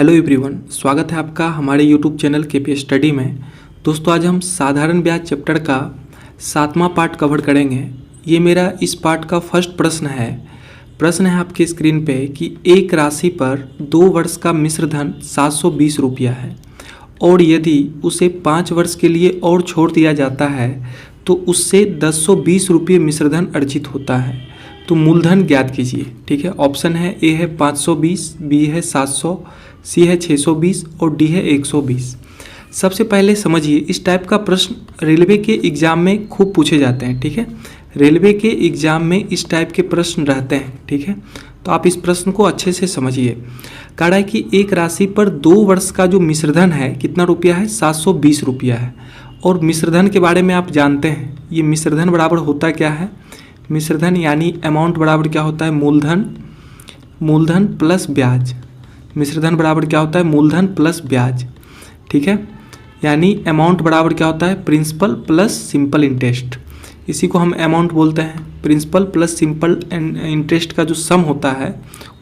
Hello everyone, स्वागत है आपका हमारे यूट्यूब चैनल केपी स्टडी में। दोस्तों, आज हम साधारण ब्याज चैप्टर का 7वां पार्ट कवर करेंगे। ये मेरा इस पार्ट का फर्स्ट प्रश्न है। प्रश्न है आपके स्क्रीन पे कि एक राशि पर 2 वर्ष का मिश्र धन 720 रुपया है और यदि उसे 5 वर्ष के लिए और छोड़ दिया जाता है तो उससे 1020 रुपये मिश्र धन अर्जित होता है। तो मूलधन ज्ञात कीजिए। ठीक है, ऑप्शन है ए है 520, बी है 700, सी है 620 और डी है 120। सबसे पहले समझिए, इस टाइप का प्रश्न रेलवे के एग्ज़ाम में खूब पूछे जाते हैं। ठीक है, रेलवे के एग्ज़ाम में इस टाइप के प्रश्न रहते हैं। ठीक है, तो आप इस प्रश्न को अच्छे से समझिए। कह रहा है कि एक राशि पर 2 वर्ष का जो मिश्रधन है कितना रुपया है, 720 रुपया है। और मिश्रधन के बारे में आप जानते हैं, ये मिश्रधन बराबर होता क्या है। मिश्रधन यानी अमाउंट बराबर क्या होता है, मूलधन प्लस ब्याज। मिश्रधन बराबर क्या होता है, मूलधन प्लस ब्याज। ठीक है, यानी अमाउंट बराबर क्या होता है, प्रिंसिपल प्लस सिंपल इंटरेस्ट। इसी को हम अमाउंट बोलते हैं। प्रिंसिपल प्लस सिंपल इंटरेस्ट का जो सम होता है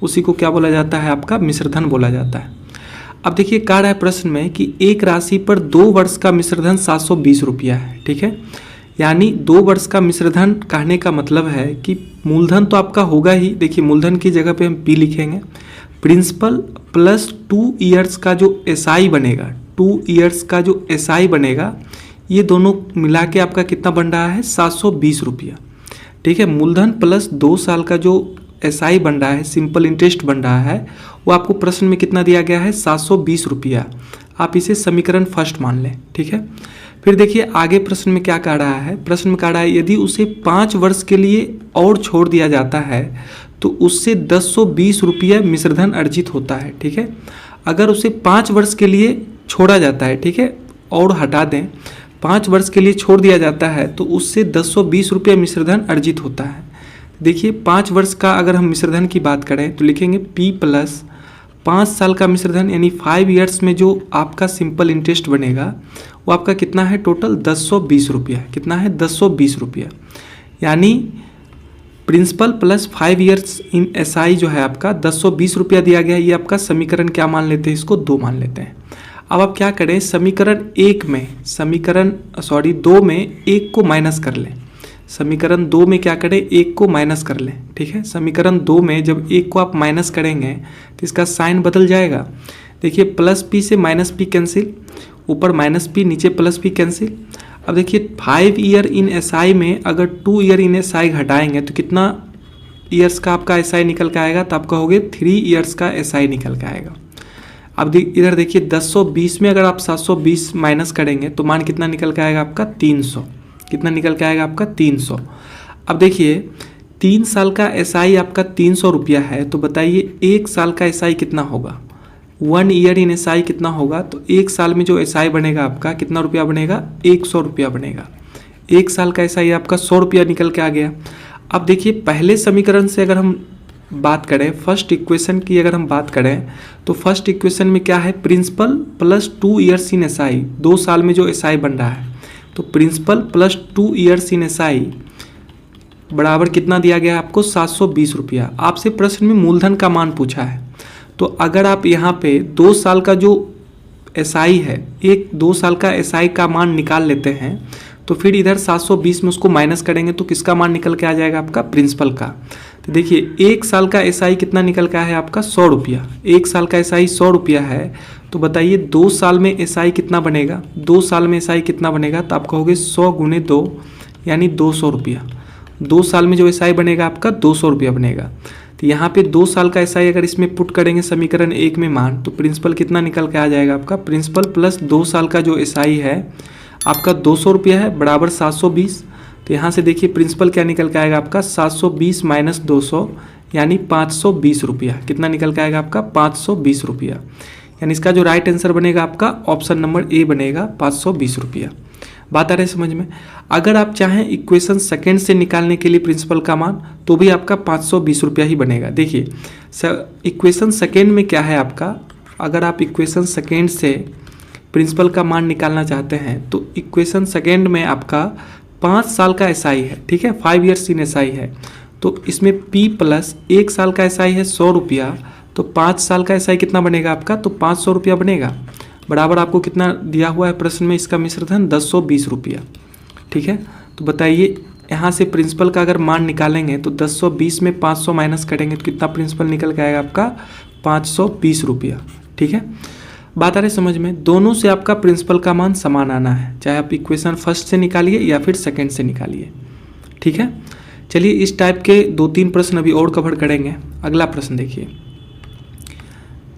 उसी को क्या बोला जाता है, आपका मिश्रधन बोला जाता है। अब देखिए, कह रहा है प्रश्न में कि एक राशि पर 2 वर्ष का मिश्रधन 720 रुपया है। ठीक है, यानी 2 वर्ष का मिश्रधन कहने का मतलब है कि मूलधन तो आपका होगा ही। देखिए, मूलधन की जगह पे हम पी लिखेंगे। प्रिंसिपल प्लस 2 ईयर्स का जो एसआई बनेगा, 2 ईयर्स का जो एसआई बनेगा, ये दोनों मिला के आपका कितना बन रहा है, 720 रुपया। ठीक है, मूलधन प्लस 2 साल का जो एसआई बन रहा है, सिंपल इंटरेस्ट बन रहा है, वो आपको प्रश्न में कितना दिया गया है, 720 रुपया। आप इसे समीकरण फर्स्ट मान लें। ठीक है, फिर देखिए आगे प्रश्न में क्या कह रहा है। प्रश्न में कह रहा है यदि उसे 5 वर्ष के लिए और छोड़ दिया जाता है तो उससे 1020 रुपया मिश्रधन अर्जित होता है। ठीक है, अगर उसे 5 वर्ष के लिए छोड़ा जाता है, ठीक है, और हटा दें, 5 वर्ष के लिए छोड़ दिया जाता है तो उससे 1020 रुपया मिश्रधन अर्जित होता है। देखिए, 5 वर्ष का अगर हम मिश्रधन की बात करें तो लिखेंगे P प्लस 5 साल का मिश्रधन, यानी 5 ईयर्स में जो आपका सिंपल इंटरेस्ट बनेगा वो आपका कितना है, टोटल 1020 रुपया। कितना है, 1020 रुपया। यानी principal plus 5 years in SI जो है आपका 1020 रुपया दिया गया है। ये आपका समीकरण क्या मान लेते हैं, इसको 2 मान लेते हैं। अब आप क्या करें, समीकरण 2 में 1 को माइनस कर लें। समीकरण 2 में क्या करें, 1 को माइनस कर लें। ठीक है, समीकरण 2 में जब 1 को आप माइनस करेंगे तो इसका साइन बदल जाएगा। देखिए, प्लस पी से माइनस पी कैंसिल, ऊपर माइनस पी, नीचे प्लस पी कैंसिल। अब देखिए 5 ईयर इन एसआई में अगर 2 ईयर इन एसआई घटाएंगे तो कितना ईयर्स का आपका एसआई निकल के आएगा, तो आप कहोगे 3 ईयर्स का एसआई निकल के आएगा। अब इधर देखिए 1020 में अगर आप 720 माइनस करेंगे तो मान कितना निकल के आएगा आपका, 300। कितना निकल के आएगा आपका, 300। अब देखिए 3 साल का एसआई आपका 300 रुपया है, तो बताइए 1 साल का एसआई कितना होगा, 1 ईयर इन एसआई कितना होगा। तो 1 साल में जो एसआई बनेगा आपका कितना रुपया बनेगा, 100 रुपया बनेगा। 1 साल का एसआई आपका 100 रुपया निकल के आ गया। अब देखिए पहले समीकरण से अगर हम बात करें, फर्स्ट इक्वेशन की अगर हम बात करें तो फर्स्ट इक्वेशन में क्या है, principal plus 2 years in SI, 2 साल में जो एसआई बन रहा है, तो principal plus 2 years in SI बराबर कितना दिया गया है आपको, 720 रुपया। आपसे प्रश्न में मूलधन का मान पूछा है, तो अगर आप यहाँ पे 2 साल का जो एसआई है, 2 साल का एसआई का मान निकाल लेते हैं, तो फिर इधर 720 में उसको माइनस करेंगे तो किसका मान निकल के आ जाएगा, आपका प्रिंसिपल का। तो देखिए 1 साल का एसआई कितना निकल के आया है आपका, 100 रुपया। 1 साल का एसआई 100 रुपया है, तो बताइए 2 साल में एसआई कितना बनेगा, 2 साल में एसआई कितना बनेगा, तो आप कहोगे 100 गुणे 2 यानी 200 रुपया। 2 साल में जो एसआई बनेगा आपका 200 रुपया बनेगा। तो यहाँ पे 2 साल का एसआई अगर इसमें पुट करेंगे समीकरण 1 में मान, तो प्रिंसिपल कितना निकल के आ जाएगा आपका, प्रिंसिपल प्लस 2 साल का जो एसआई है आपका 200 रुपया है, बराबर 720। तो यहाँ से देखिए प्रिंसिपल क्या निकल के आएगा आपका, 720 माइनस 200 यानी 520 रुपया। कितना निकल के आएगा आपका, 520 रुपया। यानी इसका जो राइट आंसर बनेगा आपका ऑप्शन नंबर ए बनेगा, 520 रुपया। बात आ रही है समझ में। अगर आप चाहें इक्वेशन सेकेंड से निकालने के लिए प्रिंसिपल का मान, तो भी आपका 520 रुपया ही बनेगा। देखिए इक्वेशन सेकेंड में क्या है आपका, अगर आप इक्वेशन सेकेंड से प्रिंसिपल का मान निकालना चाहते हैं तो इक्वेशन सेकेंड में आपका 5 साल का एसआई है। ठीक है, 5 ईयर्स इन एसआई है, तो इसमें P प्लस 1 साल का एसआई है 100 रुपया, तो 5 साल का एसआई कितना बनेगा आपका, तो 500 रुपया बनेगा, बराबर आपको कितना दिया हुआ है प्रश्न में, इसका मिश्र धन 1020 रुपया। ठीक है, तो बताइए यहाँ से प्रिंसिपल का अगर मान निकालेंगे तो 1020 में 500 माइनस करेंगे तो कितना प्रिंसिपल निकल के आएगा आपका, 520 रुपया। ठीक है, बात आ रही समझ में। दोनों से आपका प्रिंसिपल का मान समान आना है, चाहे आप इक्वेशन फर्स्ट से निकालिए या फिर सेकंड से निकालिए। ठीक है, चलिए इस टाइप के 2-3 प्रश्न अभी और कवर करेंगे। अगला प्रश्न देखिए,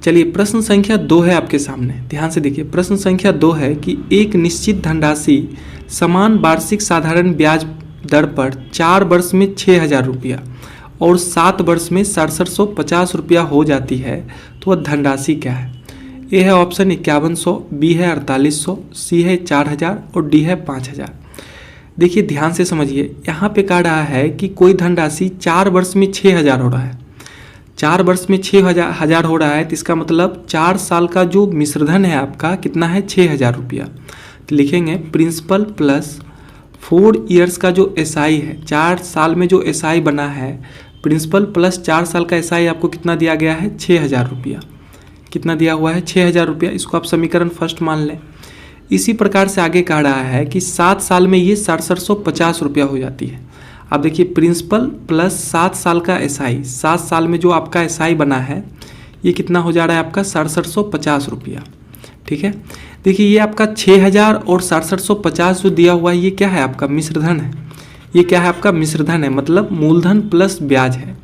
चलिए प्रश्न संख्या 2 है आपके सामने, ध्यान से देखिए। प्रश्न संख्या 2 है कि एक निश्चित धनराशि समान वार्षिक साधारण ब्याज दर पर 4 वर्ष में 6000 रुपया और 7 वर्ष में 6750 रुपया हो जाती है, तो वह धनराशि क्या है। ए है ऑप्शन 5100, बी है 4800, सी है 4000 और डी है 5000। देखिए ध्यान से समझिए, यहाँ पे कह रहा है कि कोई धनराशि 4 वर्ष में 6000 हो रहा है, 4 वर्ष में 6000 हो रहा है, तो इसका मतलब 4 साल का जो मिश्रधन है आपका कितना है, 6000 रुपया। तो लिखेंगे प्रिंसिपल प्लस 4 ईयर्स का जो एसआई है, 4 साल में जो एसआई बना है, प्रिंसिपल प्लस 4 साल का एसआई आपको कितना दिया गया है, 6000 रुपया। कितना दिया हुआ है, 6000 रुपया। इसको आप समीकरण फर्स्ट मान लें। इसी प्रकार से आगे कह रहा है कि 7 साल में ये 6750 रुपया हो जाती है। अब देखिए प्रिंसिपल प्लस 7 साल का एसआई, 7 साल में जो आपका एसआई बना है ये कितना हो जा रहा है आपका, 6750 रुपया। ठीक है, देखिए ये आपका 6000 और 6750 जो दिया हुआ है ये क्या है आपका, मिश्रधन है। ये क्या है आपका, मिश्रधन है, मतलब मूलधन प्लस ब्याज है।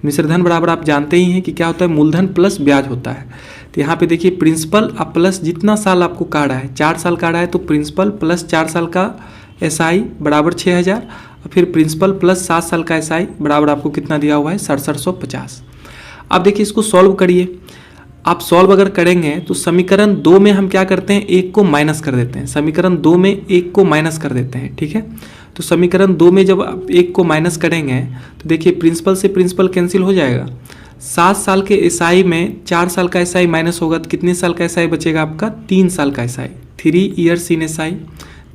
मिश्रधन बराबर आप जानते ही हैं कि क्या होता है, मूलधन प्लस ब्याज होता है। तो यहाँ पे देखिए प्रिंसिपल अब प्लस जितना साल आपको कह रहा है, 4 साल कह रहा है, तो प्रिंसिपल प्लस 4 साल का एसआई बराबर 6000 और फिर प्रिंसिपल प्लस 7 साल का एसआई बराबर आपको कितना दिया हुआ है, 6750। अब देखिए इसको सॉल्व करिए। आप सॉल्व अगर करेंगे तो समीकरण 2 में हम क्या करते हैं, 1 को माइनस कर देते हैं। समीकरण 2 में 1 को माइनस कर देते हैं। ठीक है, तो समीकरण 2 में जब आप 1 को माइनस करेंगे तो देखिए प्रिंसिपल से प्रिंसिपल कैंसिल हो जाएगा। 7 साल के एसआई में 4 साल का एसआई माइनस होगा तो कितने साल का एसआई बचेगा आपका, 3 साल का एसआई, 3 ईयर्स इन एसआई।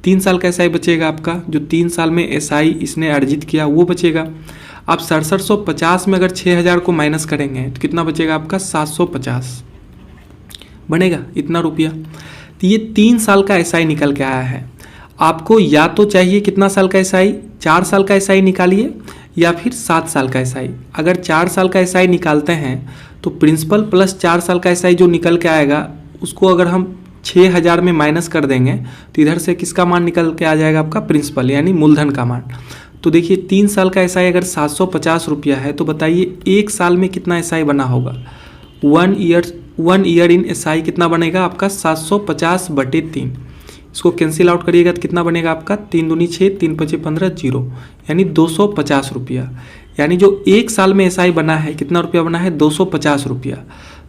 3 साल का एसआई बचेगा आपका, जो 3 साल में एसआई इसने अर्जित किया वो बचेगा। आप 6750 में अगर 6000 को माइनस करेंगे तो कितना बचेगा आपका, 750 बनेगा, इतना रुपया। तो ये 3 साल का एसआई निकल के आया है। आपको या तो चाहिए कितना साल का एसआई, 4 साल का एसआई निकालिए या फिर 7 साल का एसआई। अगर 4 साल का एसआई निकालते हैं तो प्रिंसिपल प्लस 4 साल का एसआई जो निकल के आएगा उसको अगर हम 6000 में माइनस कर देंगे तो इधर से किसका मान निकल के आ जाएगा आपका, प्रिंसिपल यानी मूलधन का मान। तो देखिए 3 साल का एसआई अगर 750 रुपया है तो बताइए 1 साल में कितना एसआई बना होगा। 1 ईयर इन एसआई कितना बनेगा आपका, 750/3। इसको कैंसिल आउट करिएगा तो कितना बनेगा आपका, 3 दूनी 6, 3 पचे 15, 0 यानी 250 रुपया। यानी जो 1 साल में एसआई बना है कितना रुपया बना है, 250 रुपया।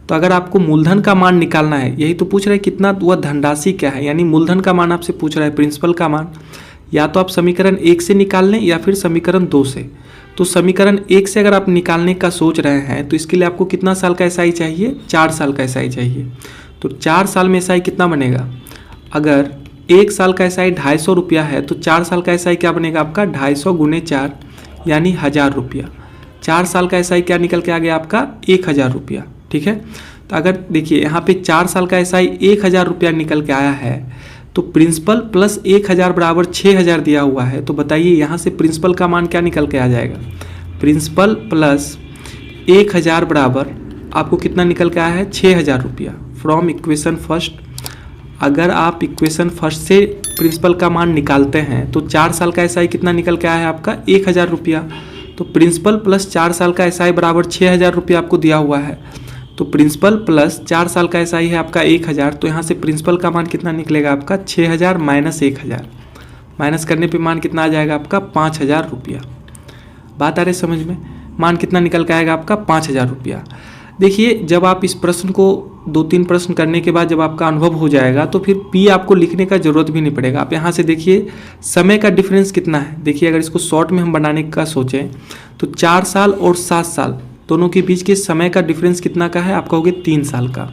तो अगर आपको मूलधन का मान निकालना है, यही तो पूछ रहा है कितना, वह धनराशि क्या है, यानी मूलधन का मान आपसे पूछ रहा है, प्रिंसिपल का मान। या तो आप समीकरण 1 से निकाल लें या फिर समीकरण 2 से। तो समीकरण 1 से अगर आप निकालने का सोच रहे हैं तो इसके लिए आपको कितना साल का एसआई चाहिए, 4 साल का एसआई चाहिए। तो 4 साल में एसआई कितना बनेगा, अगर 1 साल का एसआई 250 रुपया है तो 4 साल का एसआई क्या बनेगा आपका, 250 × 4 यानी 1000 रुपया। 4 साल का एसआई क्या निकल के आ गया आपका, 1000 रुपया। ठीक है, तो अगर देखिए यहाँ पे 4 साल का एसआई 1000 रुपया निकल के आया है तो प्रिंसिपल प्लस 1000 बराबर 6000 दिया हुआ है। तो बताइए यहाँ से प्रिंसिपल का मान क्या निकल के आ जाएगा, प्रिंसिपल प्लस 1000 बराबर आपको कितना निकल के आया है, 6000 रुपया। फ्रॉम इक्वेशन फर्स्ट, अगर आप इक्वेशन फर्स्ट से प्रिंसिपल का मान निकालते हैं तो 4 साल का एसआई कितना निकल के आया है आपका, 1000 रुपया। तो प्रिंसिपल प्लस 4 साल का एसआई बराबर 6000 रुपया आपको दिया हुआ है। तो प्रिंसिपल प्लस 4 साल का एसआई है आपका 1000, तो यहाँ से प्रिंसिपल का मान कितना निकलेगा आपका, 6000 माइनस 1000, माइनस करने पे मान कितना आ जाएगा आपका, 5000 रुपया। बात आ रही समझ में, मान कितना निकल के आएगा आपका, 5000 रुपया। देखिए जब आप इस प्रश्न को 2-3 प्रश्न करने के बाद जब आपका अनुभव हो जाएगा तो फिर पी आपको लिखने का जरूरत भी नहीं पड़ेगा। आप यहाँ से देखिए समय का डिफरेंस कितना है। देखिए अगर इसको शॉर्ट में हम बनाने का सोचें तो 4 साल और 7 साल दोनों के बीच के समय का डिफरेंस कितना का है, आप कहोगे 3 साल का।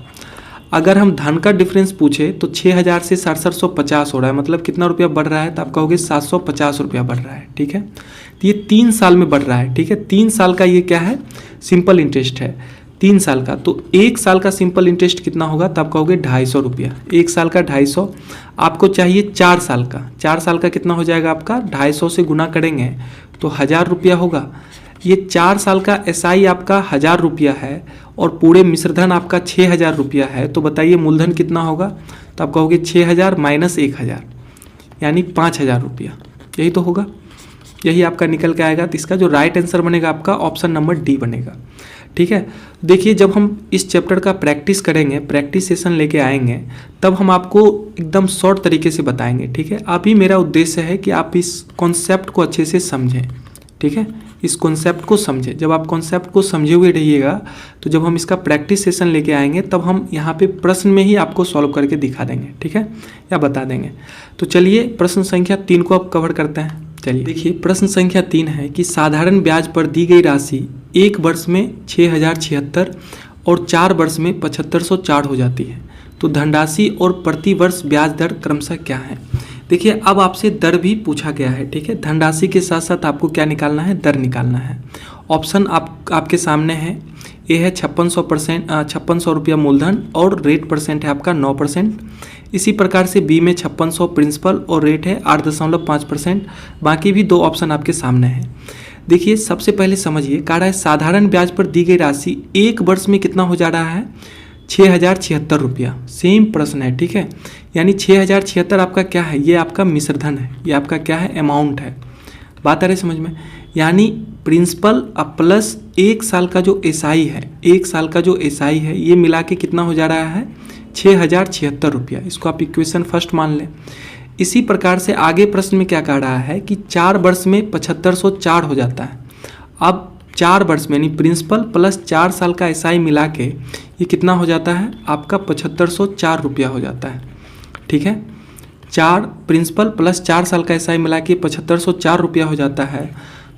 अगर हम धन का डिफरेंस पूछे तो 6000 से 6750 हो रहा है, मतलब कितना रुपया बढ़ रहा है, तो आप कहोगे 750 रुपया बढ़ रहा है। ठीक है, तो ये 3 साल में बढ़ रहा है। ठीक है, 3 साल का ये क्या है, सिंपल इंटरेस्ट है। 3 साल का, तो 1 साल का सिंपल इंटरेस्ट कितना होगा, तब कहोगे 250 रुपया। 1 साल का 250, आपको चाहिए 4 साल का। 4 साल का कितना हो जाएगा आपका, 250 से गुना करेंगे तो 1000 रुपया होगा। ये 4 साल का SI आपका 1000 रुपया है और पूरे मिश्रधन आपका 6000 रुपया है, तो बताइए मूलधन कितना होगा, तो आप कहोगे 6000 माइनस 1000 यानी 5000 रुपया, यही तो होगा, यही आपका निकल के आएगा। तो इसका जो राइट आंसर बनेगा आपका ऑप्शन नंबर डी बनेगा। ठीक है, देखिए जब हम इस चैप्टर का प्रैक्टिस करेंगे, प्रैक्टिस सेशन लेके आएंगे, तब हम आपको एकदम शॉर्ट तरीके से बताएंगे। ठीक है, अभी मेरा उद्देश्य है कि आप इस कॉन्सेप्ट को अच्छे से समझें। ठीक है, इस कॉन्सेप्ट को समझें। जब आप कॉन्सेप्ट को समझे हुए रहिएगा तो जब हम इसका प्रैक्टिस सेशन लेके आएंगे तब हम यहाँ पे प्रश्न में ही आपको सॉल्व करके दिखा देंगे। ठीक है, या बता देंगे। तो चलिए प्रश्न संख्या 3 को अब कवर करते हैं। चलिए देखिए, प्रश्न संख्या 3 है कि साधारण ब्याज पर दी गई राशि 1 वर्ष में 6076 और 4 वर्ष में 7504 हो जाती है, तो धनराशि और प्रति वर्ष ब्याज दर क्रमशः क्या है। देखिए अब आपसे दर भी पूछा गया है। ठीक है, धनराशि के साथ साथ आपको क्या निकालना है, दर निकालना है। ऑप्शन आपके सामने है। ए है 5600 रुपया मूलधन और रेट परसेंट है आपका 9%। इसी प्रकार से बी में 5600 प्रिंसिपल और रेट है 8.5%। बाकी भी 2 ऑप्शन आपके सामने हैं। देखिए सबसे पहले समझिए, कह रहा है साधारण ब्याज पर दी गई राशि 1 वर्ष में कितना हो जा रहा है, 6076 रुपया। सेम प्रश्न है। ठीक है, यानी 6076 आपका क्या है, ये आपका मिश्रधन है, ये आपका क्या है, अमाउंट है। बात आ रही समझ में, यानी प्रिंसिपल प्लस 1 साल का जो SI है, 1 साल का जो SI है, ये मिला के कितना हो जा रहा है, 6076 रुपया। इसको आप इक्वेशन फर्स्ट मान लें। इसी प्रकार से आगे प्रश्न में क्या कह रहा है कि 4 वर्ष में 7504 हो जाता है। अब 4 वर्ष में यानी प्रिंसिपल प्लस 4 साल का SI मिला के ये कितना हो जाता है आपका 7504 रुपया हो जाता है। ठीक है, 4 प्रिंसिपल प्लस 4 साल का SI मिला के 7504 रुपया हो जाता है।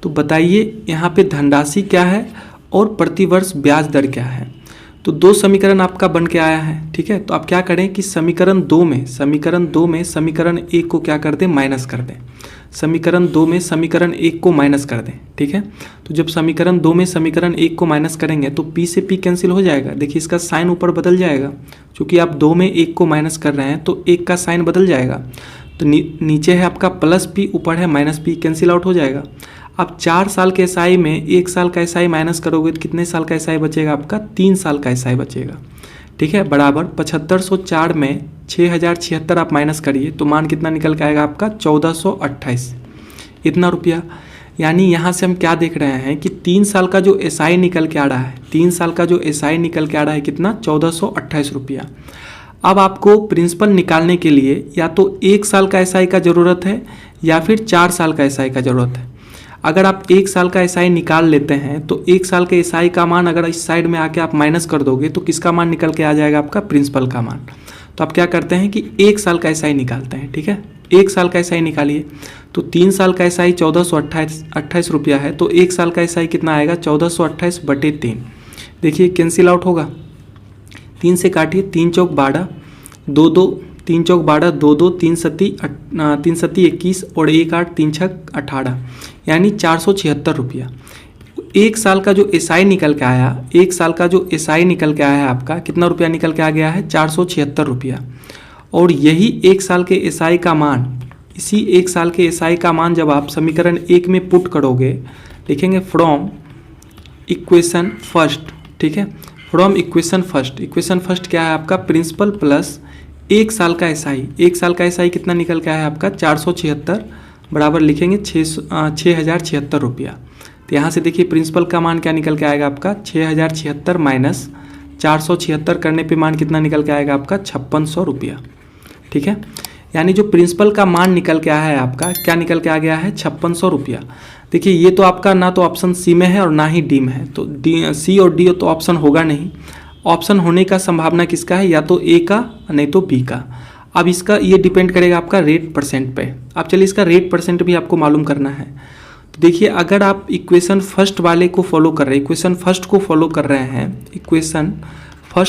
तो बताइए यहाँ पे धनराशि क्या है और प्रतिवर्ष ब्याज दर क्या है। तो 2 समीकरण आपका बन के आया है। ठीक है, तो आप क्या करें कि समीकरण 2 में समीकरण 1 को क्या कर दें, माइनस कर दें। समीकरण 2 में समीकरण 1 को माइनस कर दें। ठीक है, तो जब समीकरण 2 में समीकरण 1 को माइनस करेंगे तो P से P कैंसिल हो जाएगा। देखिए इसका साइन ऊपर बदल जाएगा, क्योंकि आप 2 में 1 को माइनस कर रहे हैं तो 1 का साइन बदल जाएगा। तो नीचे है आपका प्लस P, ऊपर है माइनस P, कैंसिल आउट हो जाएगा। अब 4 साल के SI में 1 साल का SI माइनस करोगे तो कितने साल का SI बचेगा आपका, 3 साल का SI बचेगा। ठीक है, बराबर 7504 में 6076 आप माइनस करिए तो मान कितना निकल के आएगा आपका 1428 इतना रुपया। यानी यहाँ से हम क्या देख रहे हैं कि 3 साल का जो SI निकल के आ रहा है, 3 साल का जो SI निकल के आ रहा है कितना, 1428 रुपया। अब आपको प्रिंसिपल निकालने के लिए या तो 1 साल का SI का ज़रूरत है या फिर 4 साल का SI का ज़रूरत है। अगर आप 1 साल का SI निकाल लेते हैं तो 1 साल के SI का मान अगर इस साइड में आके आप माइनस कर दोगे तो किसका मान निकल के आ जाएगा आपका, प्रिंसिपल का मान। तो आप क्या करते हैं कि 1 साल का SI निकालते हैं। ठीक है, 1 साल का SI निकालिए तो 3 साल का SI 1428 रुपया है, तो 1 साल का SI कितना आएगा, 1428/3। देखिए कैंसिल आउट होगा, 3 से काटिए, 3 चौक 12, 2 3 चौक 12, 2 3 सती 21 और 1 8 3 छक 18, यानी 476 रुपया। 1 साल का जो SI निकल के आया, 1 साल का जो SI निकल के आया है आपका कितना रुपया निकल के आ गया है, 476 रुपया। और यही 1 साल के SI का मान, इसी 1 साल के SI का मान जब आप समीकरण 1 में पुट करोगे, लिखेंगे फ्रॉम इक्वेशन फर्स्ट। ठीक है, फ्रॉम इक्वेशन फर्स्ट क्या है आपका, प्रिंसिपल प्लस 1 साल का SI। 1 साल का SI कितना निकल के आया है आपका, 476 बराबर लिखेंगे 6076 रुपया। तो यहाँ से देखिए प्रिंसिपल का मान क्या निकल के आएगा आपका, 6076 माइनस 476 करने पे मान कितना निकल के आएगा आपका, 5600 रुपया। ठीक है, यानी जो प्रिंसिपल का मान निकल के आया है आपका, क्या निकल के आ गया है, 5600 रुपया। देखिए ये तो आपका ना तो ऑप्शन सी में है और ना ही डी में है, तो सी और डी तो ऑप्शन होगा नहीं। ऑप्शन होने का संभावना किसका है, या तो ए का नहीं तो बी का। अब इसका ये डिपेंड करेगा आपका रेट परसेंट पे। अब चलिए इसका रेट परसेंट भी आपको मालूम करना है। तो देखिए अगर आप इक्वेशन फर्स्ट वाले को फॉलो कर रहे हैं, इक्वेशन फर्स्ट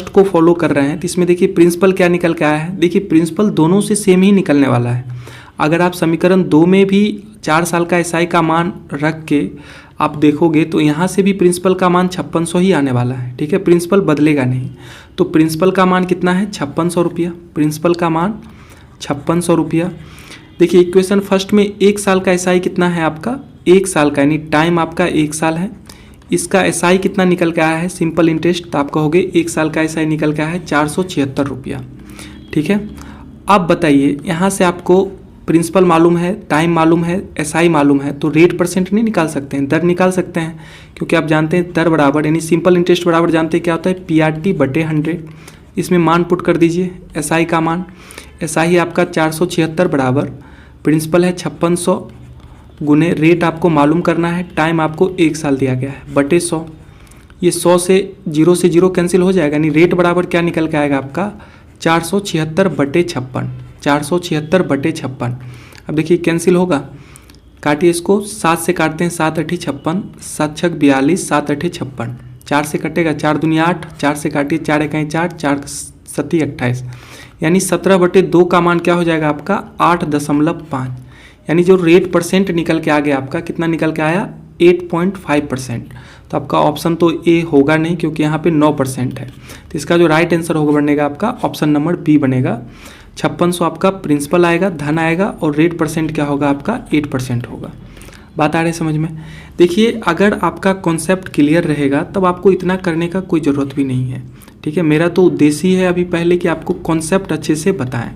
को फॉलो कर रहे हैं, तो इसमें देखिए प्रिंसिपल क्या निकल के आया है। देखिए प्रिंसिपल दोनों से सेम ही निकलने वाला है। अगर आप समीकरण 2 में भी 4 साल का SI का मान रख के आप देखोगे तो यहाँ से भी प्रिंसिपल का मान 5600 ही आने वाला है, ठीक है, प्रिंसिपल बदलेगा नहीं। तो प्रिंसिपल का मान कितना है, 5600 रुपया, प्रिंसिपल का मान 5600 रुपया। देखिए इक्वेशन फर्स्ट में 1 साल का एसआई कितना है आपका, 1 साल का, यानी टाइम आपका 1 साल है। इसका एसआई कितना निकल के आया है, सिंपल इंटरेस्ट, तो आप कहोगे 1 साल का एसआई निकल के आया है 476 रुपया, ठीक है। अब बताइए यहाँ से आपको प्रिंसिपल मालूम है, टाइम मालूम है, एसआई मालूम है, तो रेट परसेंट नहीं निकाल सकते हैं, दर निकाल सकते हैं, क्योंकि आप जानते हैं दर बराबर यानी सिंपल इंटरेस्ट बराबर जानते हैं क्या होता है, PRT बटे 100। इसमें मान पुट कर दीजिए, एसआई का मान, एसआई आपका 476 बराबर प्रिंसिपल है 5600 गुने रेट आपको मालूम करना है, टाइम आपको 1 साल दिया गया है, बटे 100। ये 100 से 0 कैंसिल हो जाएगा, यानी रेट बराबर क्या निकल के आएगा आपका 476 बटे 56, 476 बटे 56। अब देखिए कैंसिल होगा, काटिए इसको, 7 से काटते हैं, 7 अठी 56, 7 छक 42, 7 अठी 56, 4 से कटेगा, 4 दूनी 8, 4 से काटिए, 4 इकाई 4, 4 सती 28, यानी 17 बटे 2 का मान क्या हो जाएगा आपका 8.5, यानी जो रेट परसेंट निकल के आ गया आपका कितना निकल के आया 8.5%। तो आपका ऑप्शन तो ए होगा नहीं, क्योंकि यहाँ पे 9% है, तो इसका जो राइट आंसर होगा बनेगा आपका ऑप्शन नंबर बी बनेगा। 5600 आपका प्रिंसिपल आएगा, धन आएगा, और रेट परसेंट क्या होगा आपका 8% होगा। बात आ रही है समझ में। देखिए अगर आपका कॉन्सेप्ट क्लियर रहेगा तब आपको इतना करने का कोई ज़रूरत भी नहीं है, ठीक है। मेरा तो उद्देश्य ही है अभी पहले कि आपको कॉन्सेप्ट अच्छे से बताएं,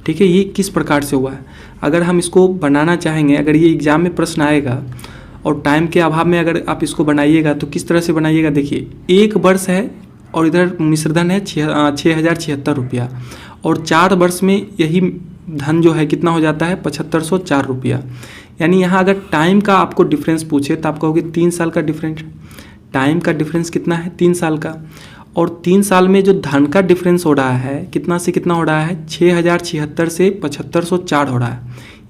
ठीक है, ये किस प्रकार से हुआ है। अगर हम इसको बनाना चाहेंगे, अगर ये एग्जाम में प्रश्न आएगा और टाइम के अभाव में अगर आप इसको बनाइएगा तो किस तरह से बनाइएगा, देखिए 1 वर्ष है और इधर मिश्रधन है 6076 रुपया, और 4 वर्ष में यही धन जो है कितना हो जाता है 7504 रुपया। यानी यहाँ अगर टाइम का आपको डिफरेंस पूछे तो आप कहोगे 3 साल का डिफरेंस, टाइम का डिफरेंस कितना है 3 साल का, और 3 साल में जो धन का डिफरेंस हो रहा है कितना से कितना हो रहा है 6076 से 7504 हो रहा है,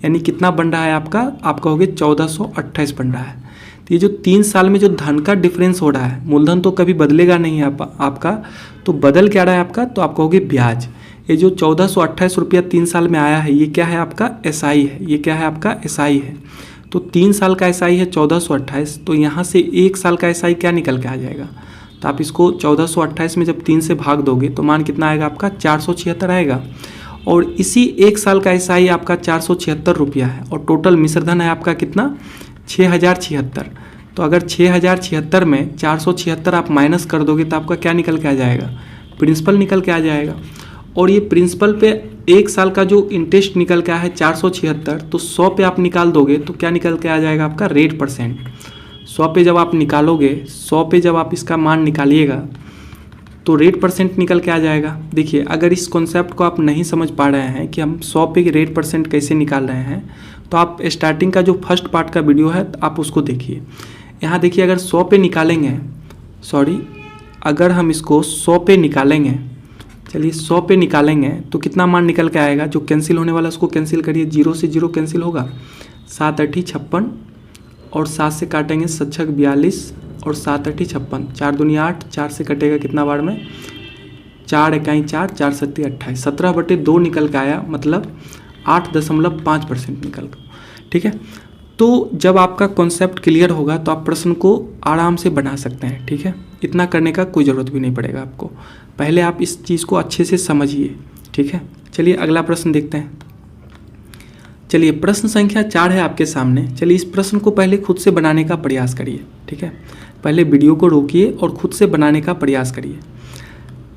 यानी कितना बन रहा है आपका, आप कहोगे 1428 बन रहा है। तो ये जो 3 साल में जो धन का डिफरेंस हो रहा है, मूलधन तो कभी बदलेगा नहीं है आपका, तो बदल क्या रहा है आपका, तो आप कहोगे ब्याज। ये जो 1428 रुपया 3 साल में आया है ये क्या है आपका एसआई है, ये क्या है आपका एसआई है। तो 3 साल का एसआई है 1428, तो यहाँ से 1 साल का एसआई क्या निकल के आ जाएगा, तो आप इसको 1428 में जब 3 से भाग दोगे तो मान कितना आएगा आपका 476 आएगा, और इसी 1 साल का एसआई आपका 476 रुपया है, और टोटल मिश्रधन है आपका कितना 6076। तो अगर 6076 में 476 आप माइनस कर दोगे तो आपका क्या निकल के आ जाएगा, प्रिंसिपल निकल के आ जाएगा। और ये प्रिंसिपल पे 1 साल का जो इंटरेस्ट निकल के आया है 476, तो 100 पे आप निकाल दोगे तो क्या निकल के आ जाएगा आपका रेट परसेंट। 100 पे जब आप निकालोगे, 100 पे जब आप इसका मान निकालिएगा तो रेट परसेंट निकल के आ जाएगा। देखिए अगर इस कॉन्सेप्ट को आप नहीं समझ पा रहे हैं कि हम 100 पे रेट परसेंट कैसे निकाल रहे हैं, तो आप स्टार्टिंग का जो फर्स्ट पार्ट का वीडियो है आप उसको देखिए। यहाँ देखिए अगर 100 पे निकालेंगे, अगर हम इसको 100 पे निकालेंगे, चलिए 100 पे निकालेंगे तो कितना मान निकल के आएगा, जो कैंसिल होने वाला उसको कैंसिल करिए, 0 से 0 कैंसिल होगा, 7 अठी 56, और 7 से काटेंगे 7 छक 42, और 7 अठी 56, 4 दूनी 8, 4 से कटेगा कितना बार में 4 इकाई 4, 4 सत्ती 28, 17 बटे 2 निकल के आया, मतलब 8.5% निकल गया, ठीक है। तो जब आपका कॉन्सेप्ट क्लियर होगा तो आप प्रश्न को आराम से बना सकते हैं, ठीक है, इतना करने का कोई ज़रूरत भी नहीं पड़ेगा आपको, पहले आप इस चीज़ को अच्छे से समझिए, ठीक है। चलिए अगला प्रश्न देखते हैं। चलिए प्रश्न संख्या 4 है आपके सामने। चलिए इस प्रश्न को पहले खुद से बनाने का प्रयास करिए, ठीक है, पहले वीडियो को रोकिए और खुद से बनाने का प्रयास करिए,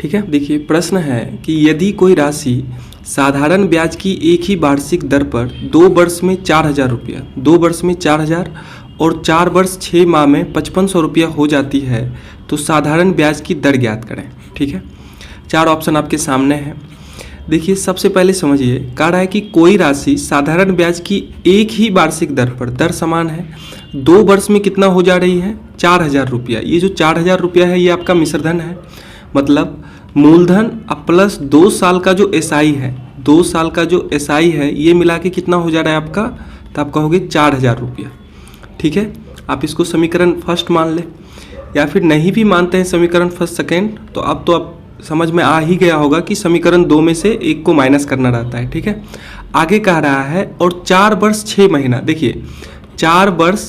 ठीक है। देखिए प्रश्न है कि यदि कोई राशि साधारण ब्याज की एक ही वार्षिक दर पर 2 वर्ष में 4000 रुपया, 2 वर्ष में 4000 और 4 वर्ष 6 माह में 5500 रुपया हो जाती है, तो साधारण ब्याज की दर ज्ञात करें, ठीक है। 4 ऑप्शन आपके सामने हैं। देखिए सबसे पहले समझिए, कह रहा है कि कोई राशि साधारण ब्याज की एक ही वार्षिक दर पर, दर समान है, 2 वर्ष में कितना हो जा रही है 4000 रुपया। ये जो 4000 रुपया है ये आपका मिश्रधन है, मतलब मूलधन प्लस 2 साल का जो एसआई है, 2 साल का जो एसआई है ये मिला के कितना हो जा रहा है आपका, तो आप कहोगे 4000 रुपया, ठीक है। आप इसको समीकरण फर्स्ट मान ले, या फिर नहीं भी मानते हैं समीकरण फर्स्ट सेकेंड, तो अब तो आप समझ में आ ही गया होगा कि समीकरण 2 में से एक को माइनस करना रहता है, ठीक है। आगे कह रहा है और 4 वर्ष 6 महीना, देखिए 4 वर्ष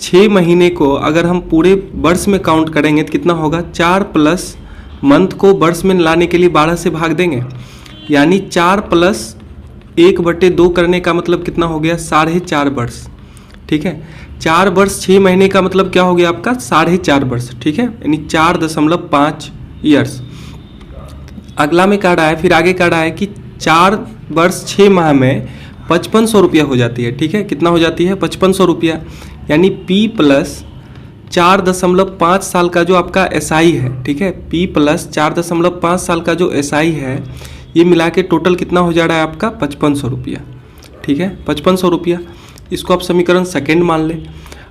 6 महीने को अगर हम पूरे वर्ष में काउंट करेंगे तो कितना होगा, 4 प्लस मंथ को वर्ष में लाने के लिए 12 से भाग देंगे, यानी 4 प्लस 1/2 करने का मतलब कितना हो गया, 4.5 वर्ष। ठीक है, 4 वर्ष 6 महीने का मतलब क्या हो गया आपका, 4.5 वर्ष। ठीक है, यानी 4.5 ईयर्स। अगला में कह रहा है, फिर आगे कह रहा है कि 4 वर्ष 6 माह में 5500 रुपया हो जाती है। ठीक है, कितना हो जाती है, 5500 रुपया, यानी P प्लस 4.5 साल का जो आपका SI है। ठीक है, P प्लस 4.5 साल का जो SI है, ये मिला के टोटल कितना हो जा रहा है आपका, 5500 रुपया। ठीक है, 5500 रुपया, इसको आप समीकरण सेकेंड मान लें।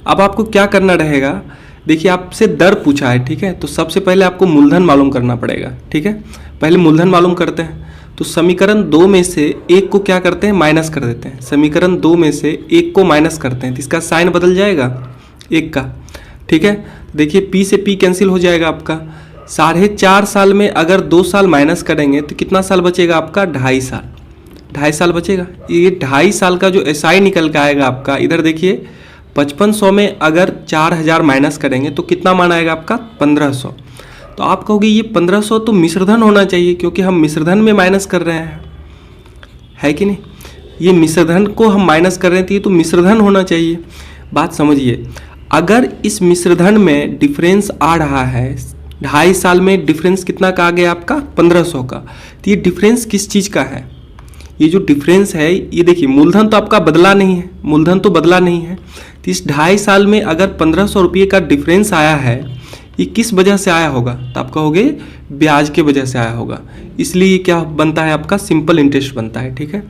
अब आपको क्या करना रहेगा, देखिए आपसे दर पूछा है। ठीक है, तो सबसे पहले आपको मूलधन मालूम करना पड़ेगा। ठीक है, पहले मूलधन मालूम करते हैं। तो समीकरण 2 में से 1 को क्या करते हैं, माइनस कर देते हैं। समीकरण 2 में से 1 को माइनस करते हैं तो इसका साइन बदल जाएगा 1 का। ठीक है, देखिए P से P कैंसिल हो जाएगा आपका। 4.5 साल में अगर 2 साल माइनस करेंगे तो कितना साल बचेगा आपका, 2.5 साल। 2.5 साल बचेगा। ये 2.5 साल का जो SI निकल के आएगा आपका, इधर देखिए 5500 में अगर 4000 माइनस करेंगे तो कितना मान आएगा आपका, 1500। तो आप कहोगे ये 1500 तो मिश्रधन होना चाहिए, क्योंकि हम मिश्रधन में माइनस कर रहे हैं, है कि नहीं। ये मिश्रधन को हम माइनस कर रहे थे, तो मिश्रधन होना चाहिए। बात समझिए, अगर इस मिश्रधन में डिफरेंस आ रहा है, 2.5 साल में डिफरेंस कितना का आ गया आपका, 1500 का, तो ये डिफरेंस किस चीज़ का है, ये जो डिफरेंस है, ये देखिए मूलधन तो आपका बदला नहीं है, मूलधन तो बदला नहीं है। तो इस 2.5 साल में अगर 1500 रुपये का डिफरेंस आया है, ये किस वजह से आया होगा, तो आप कहोगे ब्याज के वजह से आया होगा। इसलिए ये क्या बनता है आपका, सिंपल इंटरेस्ट बनता है। ठीक है,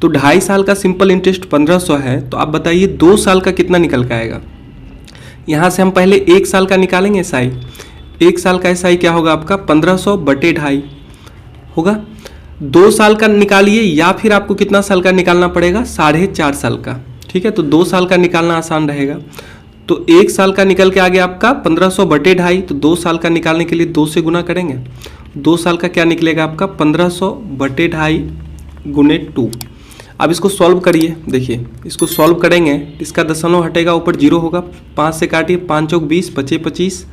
तो 2.5 साल का सिंपल इंटरेस्ट 1500 है, तो आप बताइए 2 साल का कितना निकल के आएगा। यहाँ से हम पहले 1 साल का निकालेंगे SI। 1 साल का SI क्या होगा आपका, 1500 बटे 2.5 होगा। 2 साल का निकालिए, या फिर आपको कितना साल का निकालना पड़ेगा, 4.5 साल का। ठीक है, तो 2 साल का निकालना आसान रहेगा। तो 1 साल का निकल के आ गया आपका 1500 बटे 2.5, तो 2 साल का निकालने के लिए 2 से गुना करेंगे। 2 साल का क्या निकलेगा आपका, 1500 बटे 2.5 गुने 2। अब इसको सॉल्व करिए, देखिए इसको सॉल्व करेंगे, इसका दशमलव हटेगा, ऊपर 0 होगा, 5 से काटिए, 5 चौक 20, बचे 25,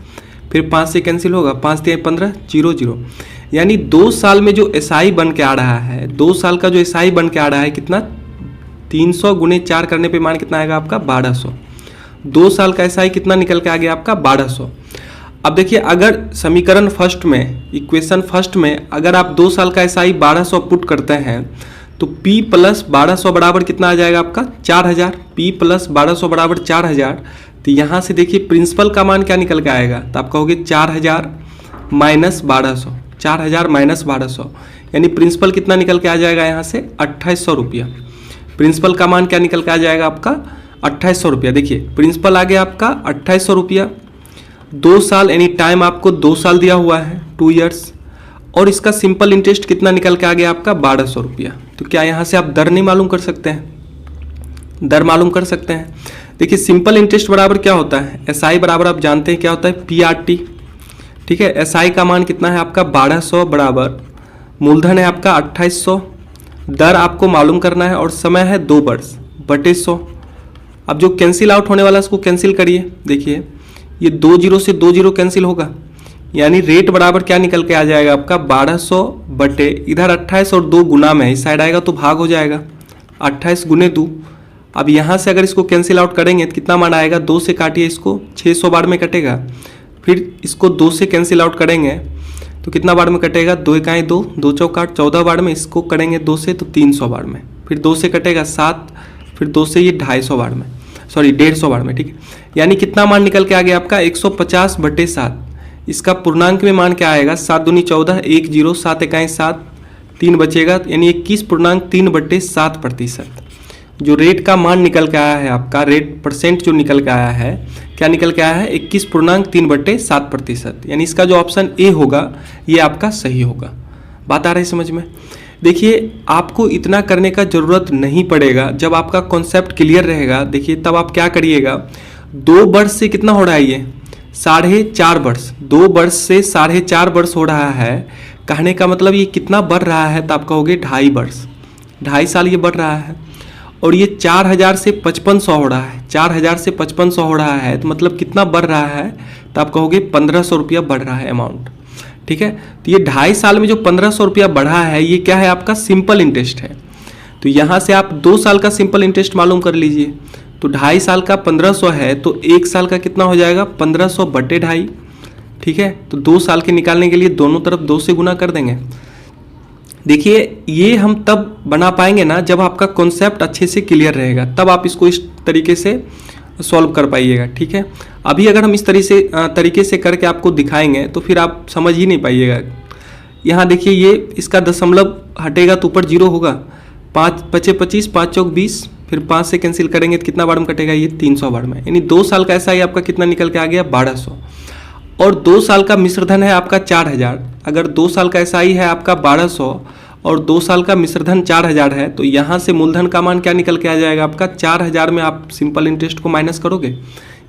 फिर 5 से कैंसिल होगा, 5 3 15, 0 0। यानी 2 साल में जो SI बन के आ रहा है, 2 साल का जो SI बन के आ रहा है कितना, 300 गुने 4 करने पे मान कितना आएगा आपका, 1200। 2 साल का SI कितना निकल के आ गया आपका, 1200। अब देखिए अगर समीकरण फर्स्ट में, इक्वेशन फर्स्ट में अगर आप 2 साल का SI 1200 पुट करते हैं, तो P प्लस 1200 बराबर कितना आ जाएगा आपका, 4000। P प्लस 1200 बराबर 4000। तो यहाँ से देखिए प्रिंसिपल का मान क्या निकल के आएगा, तो आप कहोगे 4000 माइनस 1200, 4000 माइनस 1200, यानी प्रिंसिपल कितना निकल के आ जाएगा यहाँ से, 2800 रुपया। प्रिंसिपल का मान क्या निकल के आ जाएगा आपका, 2800 रुपया। देखिए प्रिंसिपल आ गया आपका 2800 रुपया। 2 साल यानी टाइम आपको 2 साल दिया हुआ है, 2 ईयर्स, और इसका सिंपल इंटरेस्ट कितना निकल के आ गया आपका, 1200 रुपया। तो क्या यहाँ से आप दर नहीं मालूम कर सकते हैं, दर मालूम कर सकते हैं। देखिए सिंपल इंटरेस्ट बराबर क्या होता है, SI बराबर आप जानते हैं क्या होता है, PRT। ठीक है, SI का मान कितना है आपका, 1200 बराबर मूलधन है आपका 2800, दर आपको मालूम करना है, और समय है 2 वर्ष बटे 100। अब जो कैंसिल आउट होने वाला है उसको कैंसिल करिए। देखिए ये 2 0 से 2 0 कैंसिल होगा, यानी रेट बराबर क्या निकल के आ जाएगा आपका, 1200 बटे, इधर 28 और 2 गुना में इस साइड आएगा तो भाग हो जाएगा, 28 गुने 2। अब यहाँ से अगर इसको कैंसिल आउट करेंगे तो कितना मान आएगा, 2 से काटिए इसको, 600 बार में कटेगा। फिर इसको 2 से कैंसिल आउट करेंगे तो कितना बार में कटेगा, 2 इकाई 2, 2 चौक 8, 14 बार में। इसको करेंगे 2 से तो 300 बार में, फिर 2 से कटेगा 7, फिर 2 से ये 250 बार में, सॉरी 150 बार में। ठीक है, यानी कितना मान निकल के आ गया आपका, 150 बटे 7। इसका पूर्णांक में मान क्या आएगा, 7 दूनी 14, 1 0, 7 इकाई 7, 3 बचेगा, यानी 21.3/7%। जो रेट का मान निकल के आया है आपका, रेट परसेंट जो निकल के आया है, क्या निकल के आया है, 21.3/7%। यानी इसका जो ऑप्शन ए होगा ये आपका सही होगा। बात आ रही समझ में। देखिए आपको इतना करने का ज़रूरत नहीं पड़ेगा, जब आपका कॉन्सेप्ट क्लियर रहेगा देखिए तब आप क्या करिएगा, 2 वर्ष से कितना हो रहा है ये, 4.5 वर्ष, 2 वर्ष से 4.5 वर्ष हो रहा है। कहने का मतलब ये कितना बढ़ रहा है, तो आप कहोगे 2.5 वर्ष, 2.5 साल ये बढ़ रहा है। और ये 4000 से 5500 हो रहा है, 4000 से 5500 हो रहा है, तो मतलब कितना बढ़ रहा है, तो आप कहोगे 1500 रुपया बढ़ रहा है अमाउंट। ठीक है, तो ये 2.5 साल में जो 1500 रुपया बढ़ा है ये क्या है, आपका सिंपल इंटरेस्ट है। तो यहाँ से आप 2 साल का सिंपल इंटरेस्ट मालूम कर लीजिए। तो 2.5 साल का 1500 है, तो 1 साल का कितना हो जाएगा, 1500 बटे 2.5। ठीक है, तो 2 साल के निकालने के लिए दोनों तरफ 2 से गुना कर देंगे। देखिए ये हम तब बना पाएंगे ना जब आपका कॉन्सेप्ट अच्छे से क्लियर रहेगा, तब आप इसको इस तरीके से सॉल्व कर पाइएगा। ठीक है, अभी अगर हम इस तरीके से करके आपको दिखाएंगे तो फिर आप समझ ही नहीं पाइएगा। यहाँ देखिए ये इसका दशमलव हटेगा तो ऊपर 0 होगा, 5 बचे 25, 5 चौक 20, फिर 5 से कैंसिल करेंगे तो कितना बार में कटेगा, ये 300 बार में। यानी 2 साल का ऐसा ही आपका कितना निकल के आ गया, 1200। और 2 साल का मिश्रधन है आपका 4000। अगर 2 साल का ऐसा ही है आपका 1200 और 2 साल का मिश्रधन 4000 है, तो यहाँ से मूलधन का मान क्या निकल के आ जाएगा आपका, 4000 में आप सिंपल इंटरेस्ट को माइनस करोगे,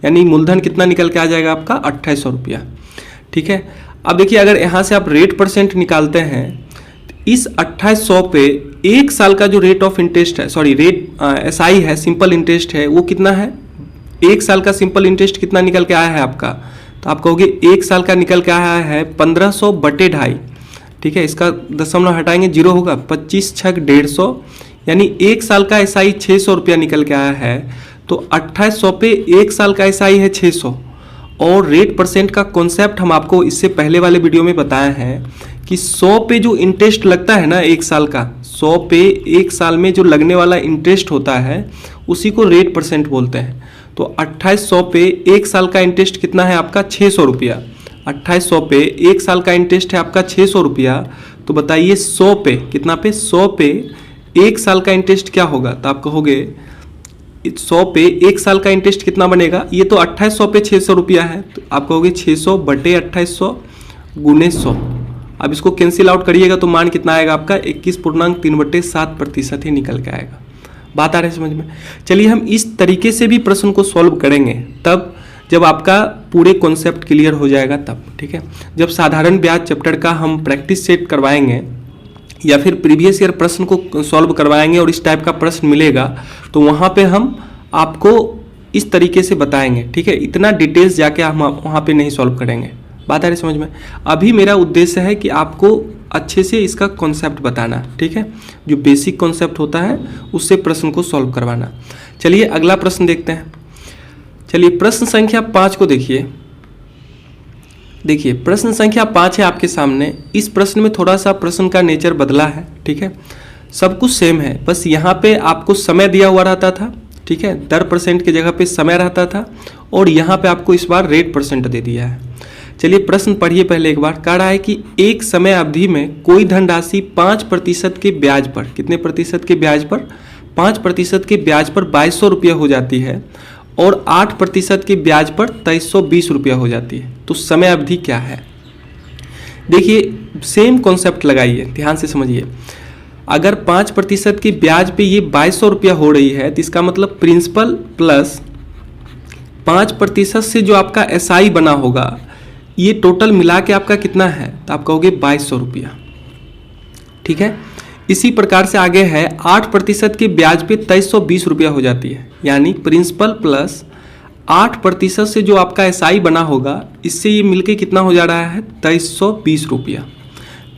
यानी मूलधन कितना निकल के आ जाएगा आपका, 2800 रुपया। ठीक है, अब देखिए अगर यहाँ से आप रेट परसेंट निकालते हैं, इस 2800 पे 1 साल का जो रेट ऑफ इंटरेस्ट है, सॉरी रेट SI है, सिंपल इंटरेस्ट है, वो कितना है, 1 साल का सिंपल इंटरेस्ट कितना निकल के आया है आपका, तो आप कहोगे 1 साल का निकल के आया है 1500 बटे 2.5। ठीक है, इसका दशमलव हटाएंगे 0 होगा, 25 छक 150, यानी 1 साल का SI 600 रुपया निकल के आया है। तो 2800 पे 1 साल का SI है 600। और रेट परसेंट का कॉन्सेप्ट हम आपको इससे पहले वाले वीडियो में बताया है कि 100 पे जो इंटरेस्ट लगता है ना 1 साल का, 100 पे 1 साल में जो लगने वाला इंटरेस्ट होता है उसी को रेट परसेंट बोलते हैं। तो 2800 पे 1 साल का इंटरेस्ट कितना है आपका, 600 रुपया। 2800 पे 1 साल का इंटरेस्ट है आपका 600 रुपया, तो बताइए 100 पे कितना, पे 100 पे 1 साल का इंटरेस्ट क्या होगा, तो आप कहोगे 100 पे 1 साल का इंटरेस्ट कितना बनेगा, ये तो 2800 पे 600 रुपया है, तो आप कहोगे 600 बटे 2800 गुने 100। अब इसको कैंसिल आउट करिएगा तो मान कितना आएगा आपका, 21.3/7% ही निकल के आएगा। बात आ रही है समझ में। चलिए हम इस तरीके से भी प्रश्न को सॉल्व करेंगे तब जब आपका पूरे कॉन्सेप्ट क्लियर हो जाएगा तब। ठीक है, जब साधारण ब्याज चैप्टर का हम प्रैक्टिस सेट करवाएंगे या फिर प्रीवियस ईयर प्रश्न को सॉल्व करवाएंगे और इस टाइप का प्रश्न मिलेगा तो वहाँ पे हम आपको इस तरीके से बताएंगे। ठीक है, इतना डिटेल्स जाके हम वहाँ पे नहीं सॉल्व करेंगे। बात आ रही समझ में। अभी मेरा उद्देश्य है कि आपको अच्छे से इसका कॉन्सेप्ट बताना। ठीक है, जो बेसिक कॉन्सेप्ट होता है उससे प्रश्न को सॉल्व करवाना। चलिए अगला प्रश्न देखते हैं। चलिए प्रश्न संख्या 5 को देखिए। देखिए प्रश्न संख्या 5 है आपके सामने। इस प्रश्न में थोड़ा सा प्रश्न का नेचर बदला है। ठीक है, सब कुछ सेम है, बस यहाँ पे आपको समय दिया हुआ रहता था। ठीक है, दर परसेंट की जगह पे समय रहता था और यहाँ पे आपको इस बार रेट परसेंट दे दिया है। चलिए प्रश्न पढ़िए पहले एक बार। कह रहा है कि एक समय अवधि में कोई धनराशि 5% के ब्याज पर, कितने प्रतिशत के ब्याज पर, 5% के ब्याज पर 2200 रुपया हो जाती है और 8% के ब्याज पर 2320 रुपया हो जाती है। तो समय अवधि क्या है? देखिए सेम कॉन्सेप्ट लगाइए, ध्यान से समझिए। अगर 5% के ब्याज पे ये 2200 रुपया हो रही है तो इसका मतलब प्रिंसिपल प्लस 5% से जो आपका SI बना होगा ये टोटल मिला के आपका कितना है, तो आप कहोगे 2200 रुपया। ठीक है, इसी प्रकार से आगे है 8% के ब्याज पे 2320 रुपया हो जाती है, यानी प्रिंसिपल प्लस 8% से जो आपका SI बना होगा इससे ये मिलके कितना हो जा रहा है, 2320 रुपया।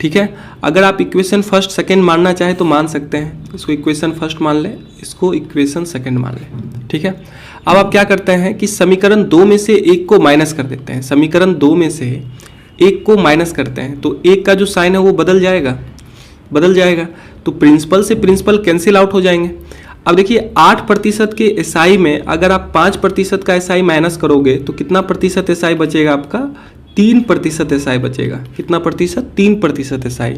ठीक है, अगर आप इक्वेशन फर्स्ट सेकंड मानना चाहे तो मान सकते हैं। इसको इक्वेशन फर्स्ट मान ले, इसको इक्वेशन सेकंड मान ले। ठीक है, अब आप क्या करते हैं कि समीकरण 2 में से एक को माइनस कर देते हैं। समीकरण 2 में से एक को माइनस करते हैं तो एक का जो साइन है वो बदल जाएगा। तो प्रिंसिपल से प्रिंसिपल कैंसिल आउट हो जाएंगे। अब देखिए 8% के SI में अगर आप 5% का SI माइनस करोगे तो कितना प्रतिशत SI बचेगा आपका, 3% SI बचेगा। कितना प्रतिशत, 3% SI।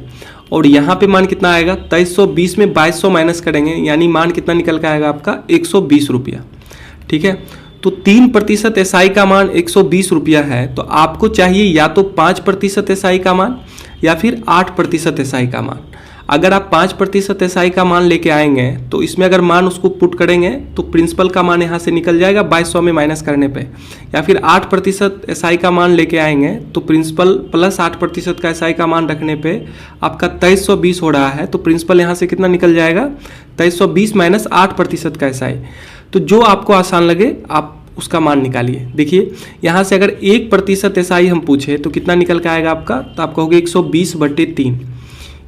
और यहाँ पे मान कितना आएगा, 2320 में 2200 माइनस करेंगे यानी मान कितना निकल के आएगा आपका, 120 रुपया। ठीक है, तो 3% SI का मान 120 रुपया है, तो आपको चाहिए या तो 5% SI का मान या फिर 8% SI का मान। अगर आप 5% SI का मान लेके आएंगे तो इसमें अगर मान उसको पुट करेंगे तो प्रिंसिपल का मान यहाँ से निकल जाएगा 2200 में माइनस करने पे, या फिर 8% SI का मान लेके आएंगे तो प्रिंसिपल प्लस 8% का SI का मान रखने पे आपका 2320 हो रहा है, तो प्रिंसिपल यहाँ से कितना निकल जाएगा 2320 माइनस 8% का SI। तो जो आपको आसान लगे आप उसका मान निकालिए। देखिए यहाँ से अगर 1% SI हम पूछे तो कितना निकल के आएगा आपका, तो आप कहोगे 120/3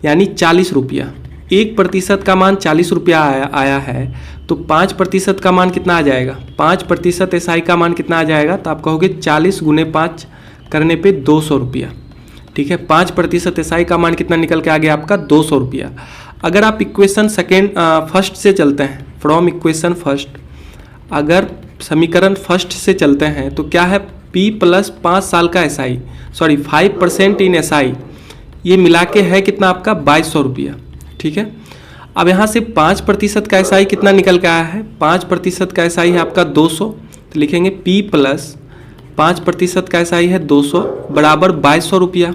यानी 40 रुपया। 1% का मान 40 रुपया आया है तो 5% का मान कितना आ जाएगा, 5% SI का मान कितना आ जाएगा, तो आप कहोगे 40 × 5 करने पे 200 रुपया। ठीक है, 5% SI का मान कितना निकल के आ गया आपका 200 रुपया। अगर आप इक्वेशन फर्स्ट से चलते हैं, फ्रॉम इक्वेशन फर्स्ट, अगर समीकरण फर्स्ट से चलते हैं तो क्या है, P प्लस 5 साल का SI, सॉरी 5% इन SI, ये मिला के है कितना आपका 2200 रुपया। ठीक है, अब यहाँ से 5% का SI कितना निकल के आया है, 5% का SI है आपका 200, तो लिखेंगे P प्लस 5% का SI है 200 बराबर 2200 रुपया।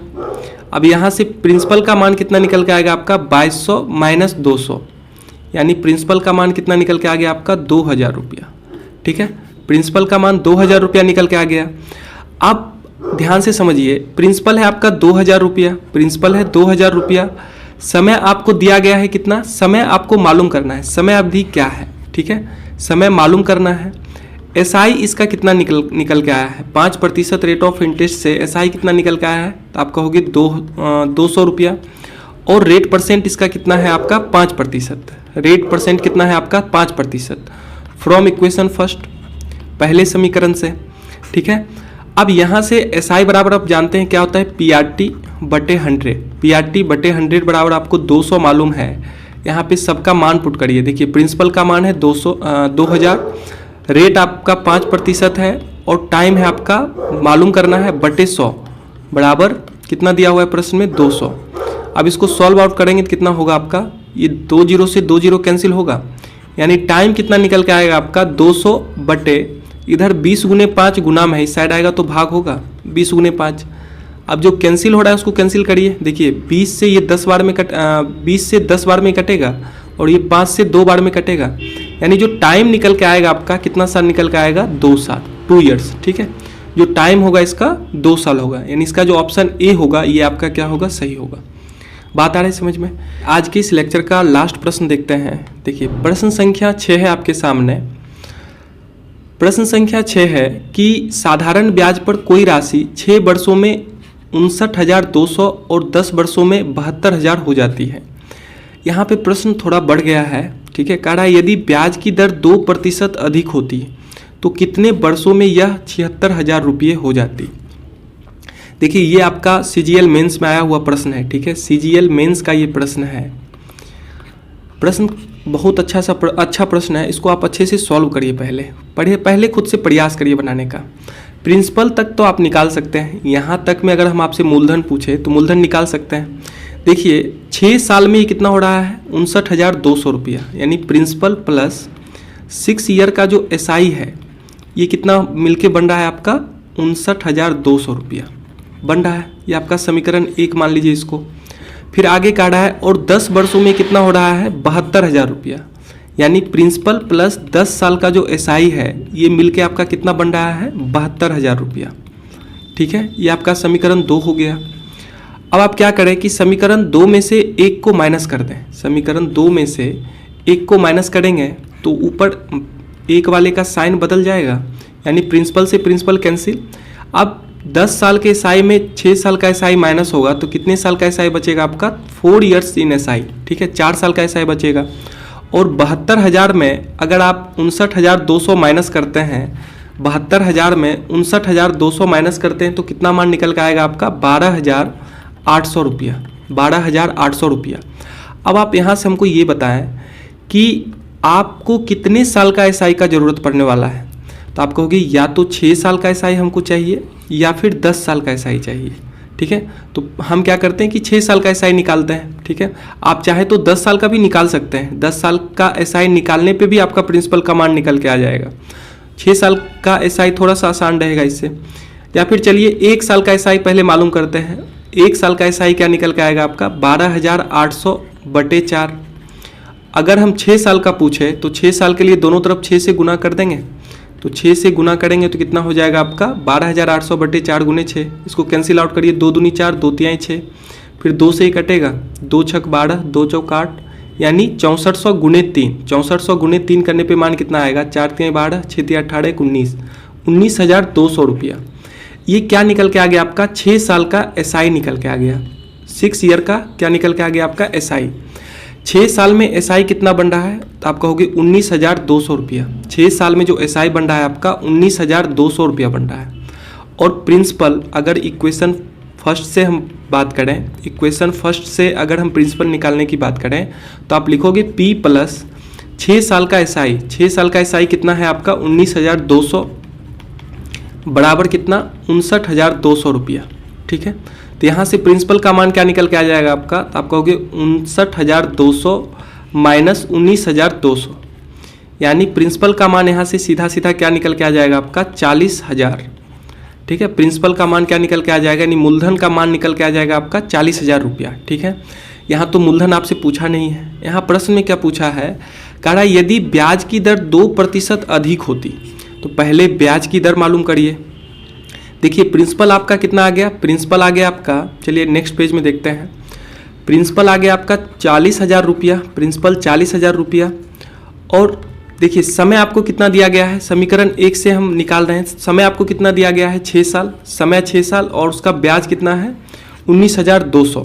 अब यहाँ से प्रिंसिपल का मान कितना निकल के आएगा आपका 2200 माइनस 200, यानी प्रिंसिपल का मान कितना निकल के आ गया आपका 2000 रुपया। ठीक है, प्रिंसिपल का मान 2000 रुपया निकल के आ गया। अब ध्यान से समझिए, प्रिंसिपल है आपका 2000 रुपया, प्रिंसिपल है 2000 रुपया, समय आपको दिया गया है कितना, समय आपको मालूम करना है, समय अवधि क्या है। ठीक है, समय मालूम करना है। SI इसका कितना निकल के आया है, 5% रेट ऑफ इंटरेस्ट से SI कितना निकल के आया है, तो आप कहोगे 200 रुपया। और रेट परसेंट इसका कितना है आपका 5%, रेट परसेंट कितना है आपका 5%, फ्रॉम इक्वेशन फर्स्ट, पहले समीकरण से। ठीक है, अब यहाँ से SI बराबर आप जानते हैं क्या होता है, PRT/100, PRT/100 बराबर आपको 200 मालूम है। यहाँ पे सबका मान पुट करिए। देखिए प्रिंसिपल का मान है 2000, रेट आपका 5% है और टाइम है आपका मालूम करना है /100 बराबर कितना दिया हुआ है प्रश्न में 200। अब इसको सॉल्व आउट करेंगे तो कितना होगा आपका, ये 2 0 से 2 0 कैंसिल होगा, यानी टाइम कितना निकल के आएगा आपका 200 बटे इधर 20 × 5 गुना में है, इस साइड आएगा तो भाग होगा 20 × 5। अब जो कैंसिल हो रहा है उसको कैंसिल करिए। देखिए 20 से ये 10 बार में 20 से 10 बार में कटेगा और ये 5 से 2 बार में कटेगा, यानी जो टाइम निकल के आएगा आपका कितना साल निकल के आएगा 2 साल, 2 ईयर्स। ठीक है, जो टाइम होगा इसका 2 साल होगा, यानी इसका जो ऑप्शन ए होगा ये आपका क्या होगा, सही होगा। बात आ रही है समझ में। आज के इस लेक्चर का लास्ट प्रश्न देखते हैं। देखिए प्रश्न संख्या 6 है आपके सामने। प्रश्न संख्या 6 है कि साधारण ब्याज पर कोई राशि 6 वर्षों में 59,200 और 10 वर्षों में 72,000 हो जाती है। यहाँ पे प्रश्न थोड़ा बढ़ गया है। ठीक है, कह रहा है यदि ब्याज की दर 2% अधिक होती तो कितने वर्षों में यह 76,000 रुपये हो जाती। देखिए ये आपका CGL मेंस में आया हुआ प्रश्न है। ठीक है, CGL मेंस का ये प्रश्न है। प्रश्न बहुत अच्छा प्रश्न है, इसको आप अच्छे से सॉल्व करिए। पहले खुद से प्रयास करिए बनाने का। प्रिंसिपल तक तो आप निकाल सकते हैं, यहाँ तक में अगर हम आपसे मूलधन पूछे तो मूलधन निकाल सकते हैं। देखिए 6 साल में ये कितना हो रहा है 59,200 रुपया, यानी प्रिंसिपल प्लस 6 ईयर का जो SI है ये कितना मिलके बन रहा है आपका 59,200 रुपया बन रहा है। ये आपका समीकरण 1 मान लीजिए इसको। फिर आगे कह रहा है और 10 वर्षों में कितना हो रहा है 72,000 रुपया, यानी प्रिंसिपल प्लस 10 साल का जो SI है ये मिलके आपका कितना बन रहा है 72,000 रुपया। ठीक है, ये आपका समीकरण 2 हो गया। अब आप क्या करें कि समीकरण 2 में से 1 को माइनस कर दें। समीकरण 2 में से 1 को माइनस करेंगे तो ऊपर 1 वाले का साइन बदल जाएगा, यानी प्रिंसिपल से प्रिंसिपल कैंसिल। अब 10 साल के SI में 6 साल का SI माइनस होगा तो कितने साल का SI बचेगा आपका 4 ईयर्स इन SI। ठीक है, 4 साल का SI बचेगा। और 72,000 में अगर आप 59,200 माइनस करते हैं, 72,000 में 59,200 माइनस करते हैं तो कितना मान निकल के आएगा आपका 12,800 रुपया, 12,800 रुपया। अब आप यहाँ से हमको ये बताएं कि आपको कितने साल का SI का ज़रूरत पड़ने वाला है। तो आप कहोगे या तो 6 साल का SI हमको चाहिए या फिर 10 साल का SI चाहिए। ठीक है, तो हम क्या करते हैं कि 6 साल का SI निकालते हैं। ठीक है, आप चाहे तो 10 साल का भी निकाल सकते हैं। 10 साल का SI निकालने पे भी आपका प्रिंसिपल का मान निकल के आ जाएगा। 6 साल का SI थोड़ा सा आसान रहेगा इससे। या फिर चलिए 1 साल का SI पहले मालूम करते हैं। 1 साल का SI क्या निकल के आएगा आपका 12,800 बटे 4। अगर हम 6 साल का पूछे तो 6 साल के लिए दोनों तरफ 6 से गुना कर देंगे, तो 6 से गुना करेंगे तो कितना हो जाएगा आपका 12,800 बटे 4 गुने 6। इसको कैंसिल आउट करिए, 2 दूनी 4, 2 तिहाई 6, फिर 2 से ही कटेगा, 2 छक 12, 2 चौक 8, यानी 6400 गुने 3। 6400 गुने 3 करने पे मान कितना आएगा, 4 तिहाई 12, 6 तिहाई 18, 19, 19,200 रुपया। ये क्या निकल के आ गया आपका 6 साल का SI निकल के आ गया, 6 ईयर का क्या निकल के आ गया आपका SI। 6 साल में SI कितना बन रहा है, तो आप कहोगे 19,200 रुपया। 6 साल में जो SI बन रहा है आपका 19,200 रुपया बन रहा है। और प्रिंसिपल, अगर इक्वेशन फर्स्ट से हम बात करें, इक्वेशन फर्स्ट से अगर हम प्रिंसिपल निकालने की बात करें तो आप लिखोगे P प्लस 6 साल का SI। 6 साल का SI कितना है आपका 19,200 बराबर कितना 59,200 रुपया। ठीक है, तो यहाँ से प्रिंसिपल का मान क्या निकल के आ जाएगा आपका, तो आप कहोगे 59,200 माइनस 19,200, यानी प्रिंसिपल का मान यहाँ से सीधा सीधा क्या निकल के आ जाएगा आपका 40,000। ठीक है, प्रिंसिपल का मान क्या निकल के आ जाएगा, यानी मूलधन का मान निकल के आ जाएगा आपका 40,000 रुपया। ठीक है, यहाँ तो मूलधन आपसे पूछा नहीं है, यहाँ प्रश्न में क्या पूछा है, कह रहा है यदि ब्याज की दर 2% अधिक होती, तो पहले ब्याज की दर मालूम करिए। देखिए प्रिंसिपल आपका कितना आ गया, प्रिंसिपल आ गया आपका, चलिए नेक्स्ट पेज में देखते हैं। प्रिंसिपल आ गया आपका 40,000 रुपया, प्रिंसिपल 40,000 रुपया। और देखिए समय आपको कितना दिया गया है, समीकरण 1 से हम निकाल रहे हैं। समय आपको कितना दिया गया है 6 साल, समय 6 साल और उसका ब्याज कितना है 19,200।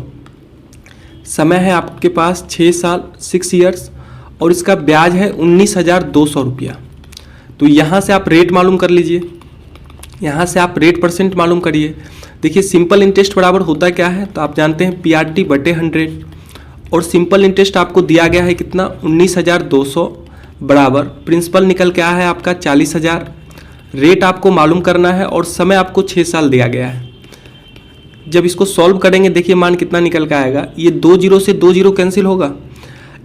समय है आपके पास 6 साल 6 ईयर्स और इसका ब्याज है 19,200 रुपया। तो यहाँ से आप रेट मालूम कर लीजिए, यहाँ से आप रेट परसेंट मालूम करिए। देखिए सिंपल इंटरेस्ट बराबर होता क्या है, तो आप जानते हैं PRT बटे 100, और सिंपल इंटरेस्ट आपको दिया गया है कितना 19,200 बराबर प्रिंसिपल निकल के आया है आपका 40,000। रेट आपको मालूम करना है और समय आपको 6 साल दिया गया है। जब इसको सॉल्व करेंगे देखिए मान कितना निकल के आएगा, ये 2 जीरो से 2 जीरो कैंसिल होगा,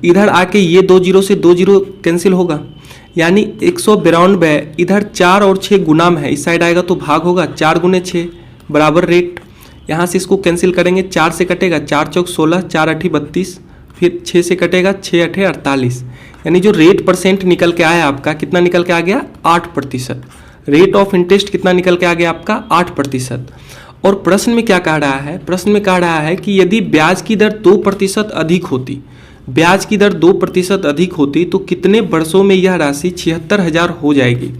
इधर आके ये 2 जीरो से 2 जीरो कैंसिल होगा, यानी 192। इधर 4 और 6 गुनाम है, इस साइड आएगा तो भाग होगा, 4 गुने 6 बराबर रेट। यहाँ से इसको कैंसिल करेंगे, 4 से कटेगा 4 चौक 16, 4 अठी 32, फिर 6 से कटेगा 6 अठे 48, यानी जो रेट परसेंट निकल के आया आपका कितना निकल के आ गया 8%। रेट ऑफ इंटरेस्ट कितना निकल के आ गया आपका 8%। और प्रश्न में क्या कह रहा है, प्रश्न में कह रहा है कि यदि ब्याज की दर 2% अधिक होती, ब्याज की दर 2% अधिक होती तो कितने वर्षों में यह राशि 76,000 हो जाएगी।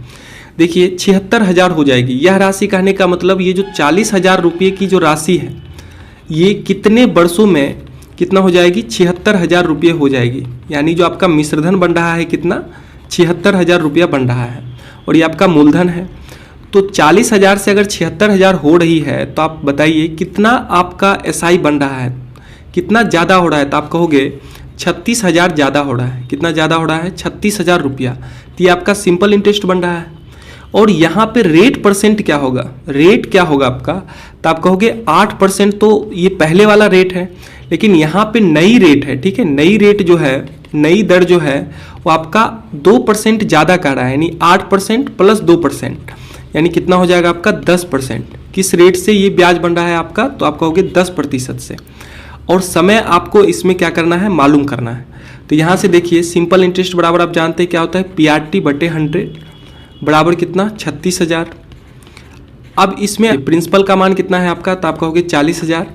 देखिए 76,000 हो जाएगी, यह राशि कहने का मतलब ये जो 40,000 रुपये की जो राशि है ये कितने वर्षों में कितना हो जाएगी 76,000 रुपये हो जाएगी। यानी जो आपका मिश्रधन बन रहा है कितना 76,000 रुपया बन रहा है और ये आपका मूलधन है। तो 40,000 से अगर 76,000 हो रही है तो आप बताइए कितना आपका SI बन रहा है, कितना ज़्यादा हो रहा है, तो आप कहोगे 36,000 ज़्यादा हो रहा है। कितना ज़्यादा हो रहा है 36,000 रुपया। तो ये आपका सिंपल इंटरेस्ट बन रहा है। और यहाँ पे रेट परसेंट क्या होगा, रेट क्या होगा आपका, तो आप कहोगे 8%। तो ये पहले वाला रेट है, लेकिन यहाँ पे नई रेट है। ठीक है, नई रेट जो है, नई दर जो है वो आपका 2% ज़्यादा का रहा है, यानी 8% प्लस 2%, यानी कितना हो जाएगा आपका 10%। किस रेट से ये ब्याज बन रहा है आपका, तो आप कहोगे 10% से। और समय आपको इसमें क्या करना है मालूम करना है। तो यहाँ से देखिए सिंपल इंटरेस्ट बराबर आप जानते हैं क्या होता है PRT बटे 100 बराबर कितना 36,000। अब इसमें प्रिंसिपल का मान कितना है आपका, तो आप कहोगे 40,000।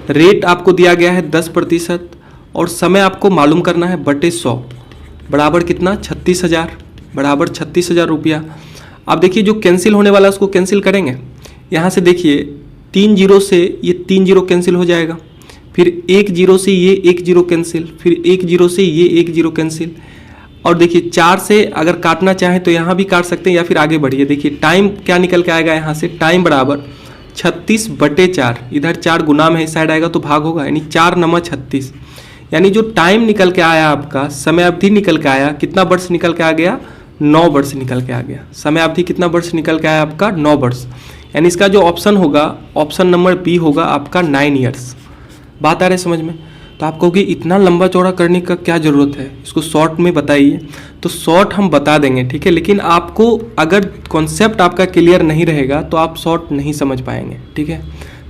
रेट आपको दिया गया है 10% और समय आपको मालूम करना है बटे 100 बराबर कितना 36,000 बराबर 36,000 रुपया। अब देखिए जो कैंसिल होने वाला है उसको कैंसिल करेंगे। यहाँ से देखिए 3 जीरो से ये 3 जीरो कैंसिल हो जाएगा, फिर 1 जीरो से ये 1 जीरो कैंसिल, फिर 1 जीरो से ये 1 जीरो कैंसिल। और देखिए 4 से अगर काटना चाहें तो यहाँ भी काट सकते हैं या फिर आगे बढ़िए। देखिए टाइम क्या निकल के आएगा, यहाँ से टाइम बराबर 36 बटे 4, इधर 4 गुना में इस साइड आएगा तो भाग होगा, यानी 4 नमा 36। यानी जो टाइम निकल के आया आपका, समय अवधि निकल के आया, कितना वर्ष निकल के आ गया 9 वर्ष निकल के आ गया। समय अवधि कितना वर्ष निकल के आया आपका 9 वर्ष। यानी इसका जो ऑप्शन होगा, ऑप्शन नंबर बी होगा आपका 9 ईयर्स। बात आ रही है समझ में। तो आप कहोगे इतना लंबा चौड़ा करने का क्या ज़रूरत है, इसको शॉर्ट में बताइए। तो शॉर्ट हम बता देंगे, ठीक है, लेकिन आपको अगर कॉन्सेप्ट आपका क्लियर नहीं रहेगा तो आप शॉर्ट नहीं समझ पाएंगे। ठीक है,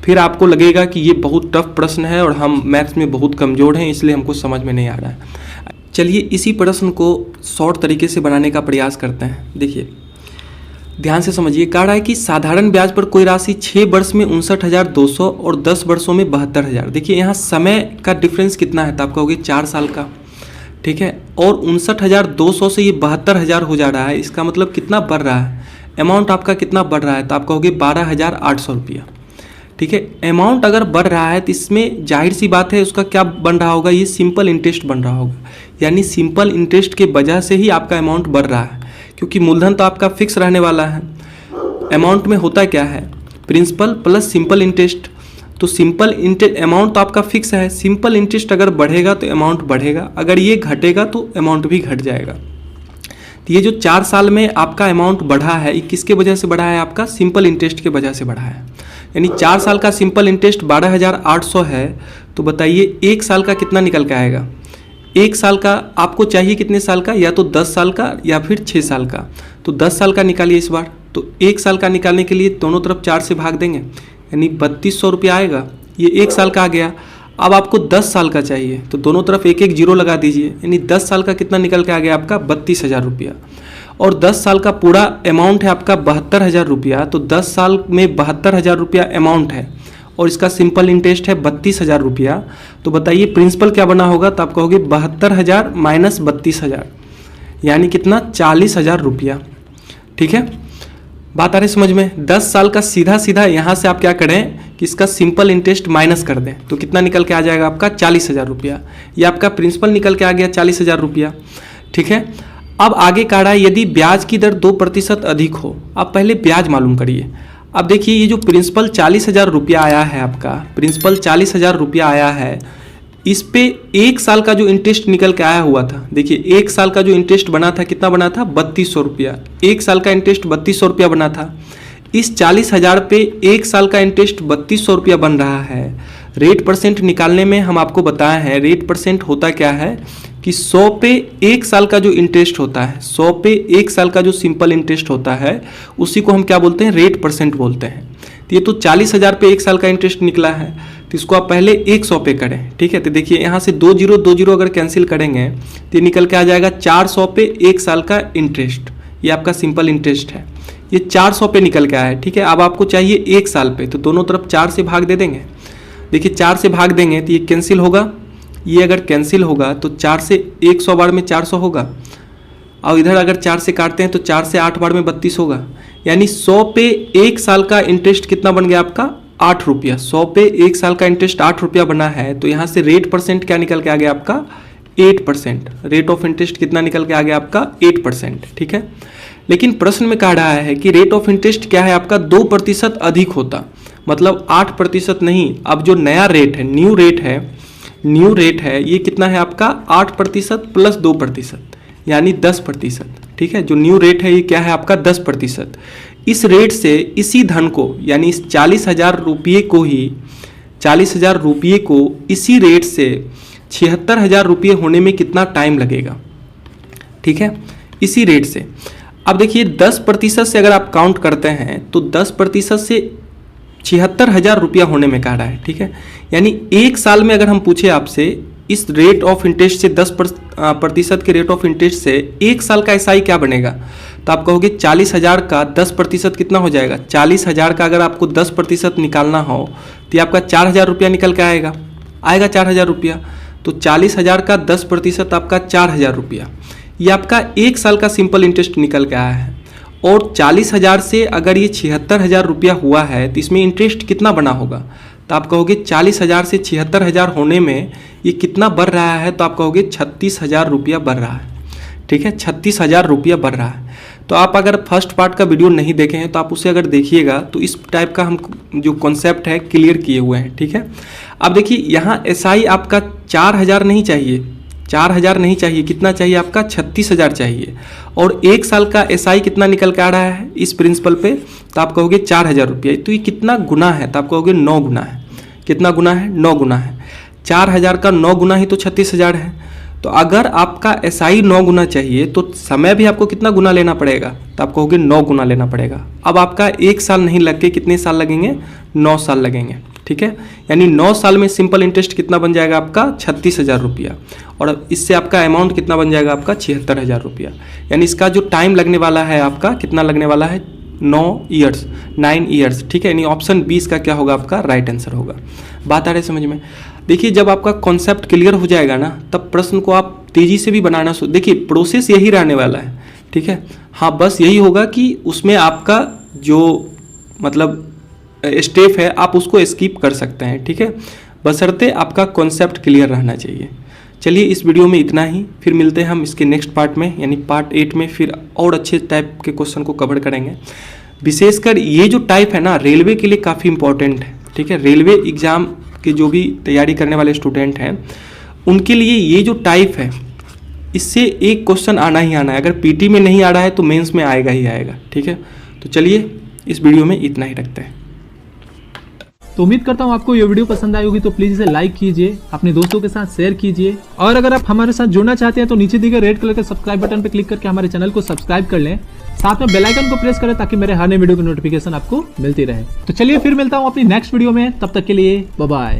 फिर फिर आपको लगेगा कि ये बहुत टफ प्रश्न है और हम मैथ्स में बहुत कमज़ोर हैं, इसलिए हमको समझ में नहीं आ रहा है। चलिए इसी प्रश्न को शॉर्ट तरीके से बनाने का प्रयास करते हैं। देखिए ध्यान से समझिए, कह रहा है कि साधारण ब्याज पर कोई राशि 6 वर्ष में 59,200 और 10 वर्षों में 72,000। देखिए यहाँ समय का डिफरेंस कितना है, तो आप कहोगे 4 साल का, ठीक है। और 59,200 से ये 72,000 हो जा रहा है, इसका मतलब कितना बढ़ रहा है, अमाउंट आपका कितना बढ़ रहा है, तो आप कहोगे 12,800 रुपया, ठीक है। अमाउंट अगर बढ़ रहा है तो इसमें जाहिर सी बात है उसका क्या बन रहा होगा, ये सिंपल इंटरेस्ट बन रहा होगा, यानी सिंपल इंटरेस्ट के वजह से ही आपका अमाउंट बढ़ रहा है, क्योंकि मूलधन तो आपका फिक्स रहने वाला है। अमाउंट में होता क्या है, प्रिंसिपल प्लस सिंपल इंटरेस्ट, तो सिंपल इंटरेस्ट अमाउंट तो आपका फिक्स है, सिंपल इंटरेस्ट अगर बढ़ेगा तो अमाउंट बढ़ेगा, अगर ये घटेगा तो अमाउंट भी घट जाएगा। तो ये जो 4 साल में आपका अमाउंट बढ़ा है, ये किसके वजह से बढ़ा है, आपका सिंपल इंटरेस्ट के वजह से बढ़ा है। यानी 4 साल का सिंपल इंटरेस्ट 12,800 है, तो बताइए 1 साल का कितना निकल के आएगा। 1 साल का आपको चाहिए कितने साल का, या तो 10 साल का या फिर 6 साल का, तो 10 साल का निकालिए इस बार। तो 1 साल का निकालने के लिए दोनों तरफ 4 से भाग देंगे, यानी 3200 रुपया आएगा, ये 1 साल का आ गया। अब आपको 10 साल का चाहिए, तो दोनों तरफ एक एक जीरो लगा दीजिए, यानी 10 साल का कितना निकल के आ गया आपका 32,000 रुपया। और 10 साल का पूरा अमाउंट है आपका 72,000 रुपया, तो 10 साल में 72,000 रुपया अमाउंट है और इसका सिंपल इंटरेस्ट है 32,000 रुपया। तो बताइए प्रिंसिपल क्या बना होगा, तो आप कहोगे 72,000 माइनस 32,000, यानी कितना 40,000 रुपया, ठीक है। बात आ रही समझ में। 10 साल का सीधा सीधा यहाँ से आप क्या करें कि इसका सिंपल इंटरेस्ट माइनस कर दें, तो कितना निकल के आ जाएगा आपका 40,000 रुपया, ये आपका प्रिंसिपल निकल के आ गया 40,000 रुपया, ठीक है। अब आगे कह रहा है यदि ब्याज की दर 2% अधिक हो, आप पहले ब्याज मालूम करिए। अब देखिए ये जो प्रिंसिपल 40,000 रुपया आया है, आपका प्रिंसिपल 40,000 रुपया आया है, इस पे 1 साल का जो इंटरेस्ट निकल के आया हुआ था, देखिए 1 साल का जो इंटरेस्ट बना था कितना बना था 3200 रुपया, 1 साल का इंटरेस्ट 3200 रुपया बना था। इस 40,000 पे 1 साल का इंटरेस्ट 3200 रुपया बन रहा है। रेट परसेंट निकालने में हम आपको बताए हैं, रेट परसेंट होता क्या है कि 100 पे 1 साल का जो इंटरेस्ट होता है, 100 पे 1 साल का जो सिंपल इंटरेस्ट होता है, उसी को हम क्या बोलते हैं, रेट परसेंट बोलते हैं। तो ये तो 40,000 पे 1 साल का इंटरेस्ट निकला है, तो इसको आप पहले 100 पे करें, ठीक है। तो देखिए यहाँ से 2 जीरो अगर कैंसिल करेंगे तो ये निकल के आ जाएगा 400 पे 1 साल का इंटरेस्ट, ये आपका सिंपल इंटरेस्ट है, ये 400 पे निकल के आया है, ठीक है। अब आपको चाहिए 1 साल पे, तो दोनों तरफ 4 से भाग दे देंगे। देखिए 4 से भाग देंगे तो ये कैंसिल होगा, ये अगर कैंसिल होगा तो 4 से 100 बार में 400 होगा, और इधर अगर 4 से काटते हैं तो 4 से 8 बार में 32 होगा, यानी 100 पे 1 साल का इंटरेस्ट कितना बन गया आपका 8 रुपया। 100 पे 1 साल का इंटरेस्ट 8 रुपया बना है, तो यहाँ से रेट परसेंट क्या निकल के आ गया आपका 8%। रेट ऑफ इंटरेस्ट कितना निकल के आ गया आपका 8%, ठीक है। लेकिन प्रश्न में कह रहा है कि रेट ऑफ इंटरेस्ट क्या है आपका 2% अधिक होता, मतलब 8% नहीं, अब जो नया रेट है, न्यू रेट है ये कितना है आपका 8% प्लस 2%, यानी 10%, ठीक है। जो न्यू रेट है ये क्या है आपका 10%। इस रेट से इसी धन को, यानी इस 40,000 रुपये को ही, 40,000 रुपये को इसी रेट से 76,000 रुपये होने में कितना टाइम लगेगा, ठीक है, इसी रेट से। अब देखिए 10% से अगर आप काउंट करते हैं तो 10% से 76,000 रुपया होने में कह रहा है, ठीक है। यानी 1 साल में अगर हम पूछे आपसे इस रेट ऑफ इंटरेस्ट से 10% के रेट ऑफ इंटरेस्ट से 1 साल का एसआई क्या बनेगा, तो आप कहोगे 40,000 का 10% कितना हो जाएगा, 40,000 का अगर आपको 10% निकालना हो तो ये आपका 4,000 रुपया निकल के आएगा 4,000 रुपया। तो 40,000 का 10% आपका 4,000 रुपया, ये आपका 1 साल का सिंपल इंटरेस्ट निकल के आया है। और 40,000 से अगर ये 76,000 रुपया हुआ है तो इसमें इंटरेस्ट कितना बना होगा, तो आप कहोगे 40,000 से 76,000 होने में ये कितना बढ़ रहा है, तो आप कहोगे 36,000 रुपया बढ़ रहा है, ठीक है, 36,000 रुपया बढ़ रहा है। तो आप अगर फर्स्ट पार्ट का वीडियो नहीं देखे हैं तो आप उसे अगर देखिएगा तो इस टाइप का हम जो कॉन्सेप्ट है क्लियर किए हुए हैं, ठीक है। अब देखिए यहाँ एसआई आपका 4,000 नहीं चाहिए, 4,000 नहीं चाहिए, कितना चाहिए आपका 36,000 चाहिए। और 1 साल का एसआई कितना निकल के आ रहा है इस प्रिंसिपल पे, तो आप कहोगे 4,000 रुपया। तो ये कितना गुना है, तो आप कहोगे 9 गुना है। कितना गुना है, 9 गुना है। 4,000 का 9 गुना ही तो 36,000 है। तो अगर आपका एसआई 9 गुना चाहिए तो समय भी आपको कितना गुना लेना पड़ेगा, तो आप कहोगे 9 गुना लेना पड़ेगा। अब आपका 1 साल नहीं लग के कितने साल लगेंगे, 9 साल लगेंगे, ठीक है। यानी 9 साल में सिंपल इंटरेस्ट कितना बन जाएगा आपका 36,000 रुपया, और इससे आपका अमाउंट कितना बन जाएगा आपका 76,000 रुपया। यानी इसका जो टाइम लगने वाला है आपका कितना लगने वाला है 9 ईयर्स, ठीक है। यानी ऑप्शन 20 का क्या होगा आपका राइट आंसर होगा। बात आ रही है समझ में। देखिए जब आपका कॉन्सेप्ट क्लियर हो जाएगा ना, तब प्रश्न को आप तेज़ी से भी बनाना देखिए प्रोसेस यही रहने वाला है, ठीक है। हाँ बस यही होगा कि उसमें आपका जो मतलब स्टेप है आप उसको स्किप कर सकते हैं, ठीक है, बशर्ते आपका कॉन्सेप्ट क्लियर रहना चाहिए। चलिए इस वीडियो में इतना ही, फिर मिलते हैं हम इसके नेक्स्ट पार्ट में यानी पार्ट 8 में, फिर और अच्छे टाइप के क्वेश्चन को कवर करेंगे। विशेषकर ये जो टाइप है ना रेलवे के लिए काफ़ी इंपॉर्टेंट है, ठीक है। रेलवे एग्ज़ाम के जो भी तैयारी करने वाले स्टूडेंट हैं उनके लिए ये जो टाइप है इससे एक क्वेश्चन आना ही आना है। अगर पीटी में नहीं आ रहा है तो मेंस में आएगा ही आएगा, ठीक है। तो चलिए इस वीडियो में इतना ही रखते हैं। तो उम्मीद करता हूँ आपको ये वीडियो पसंद आई होगी, तो प्लीज़ इसे लाइक कीजिए, अपने दोस्तों के साथ शेयर कीजिए, और अगर आप हमारे साथ जुड़ना चाहते हैं तो नीचे दिए गए रेड कलर के सब्सक्राइब बटन पर क्लिक करके हमारे चैनल को सब्सक्राइब कर लें, साथ में बेल आइकन को प्रेस करें ताकि मेरे हर नए वीडियो की नोटिफिकेशन आपको मिलती रहे। तो चलिए फिर मिलता हूँ अपनी नेक्स्ट वीडियो में, तब तक के लिए बाय बाय।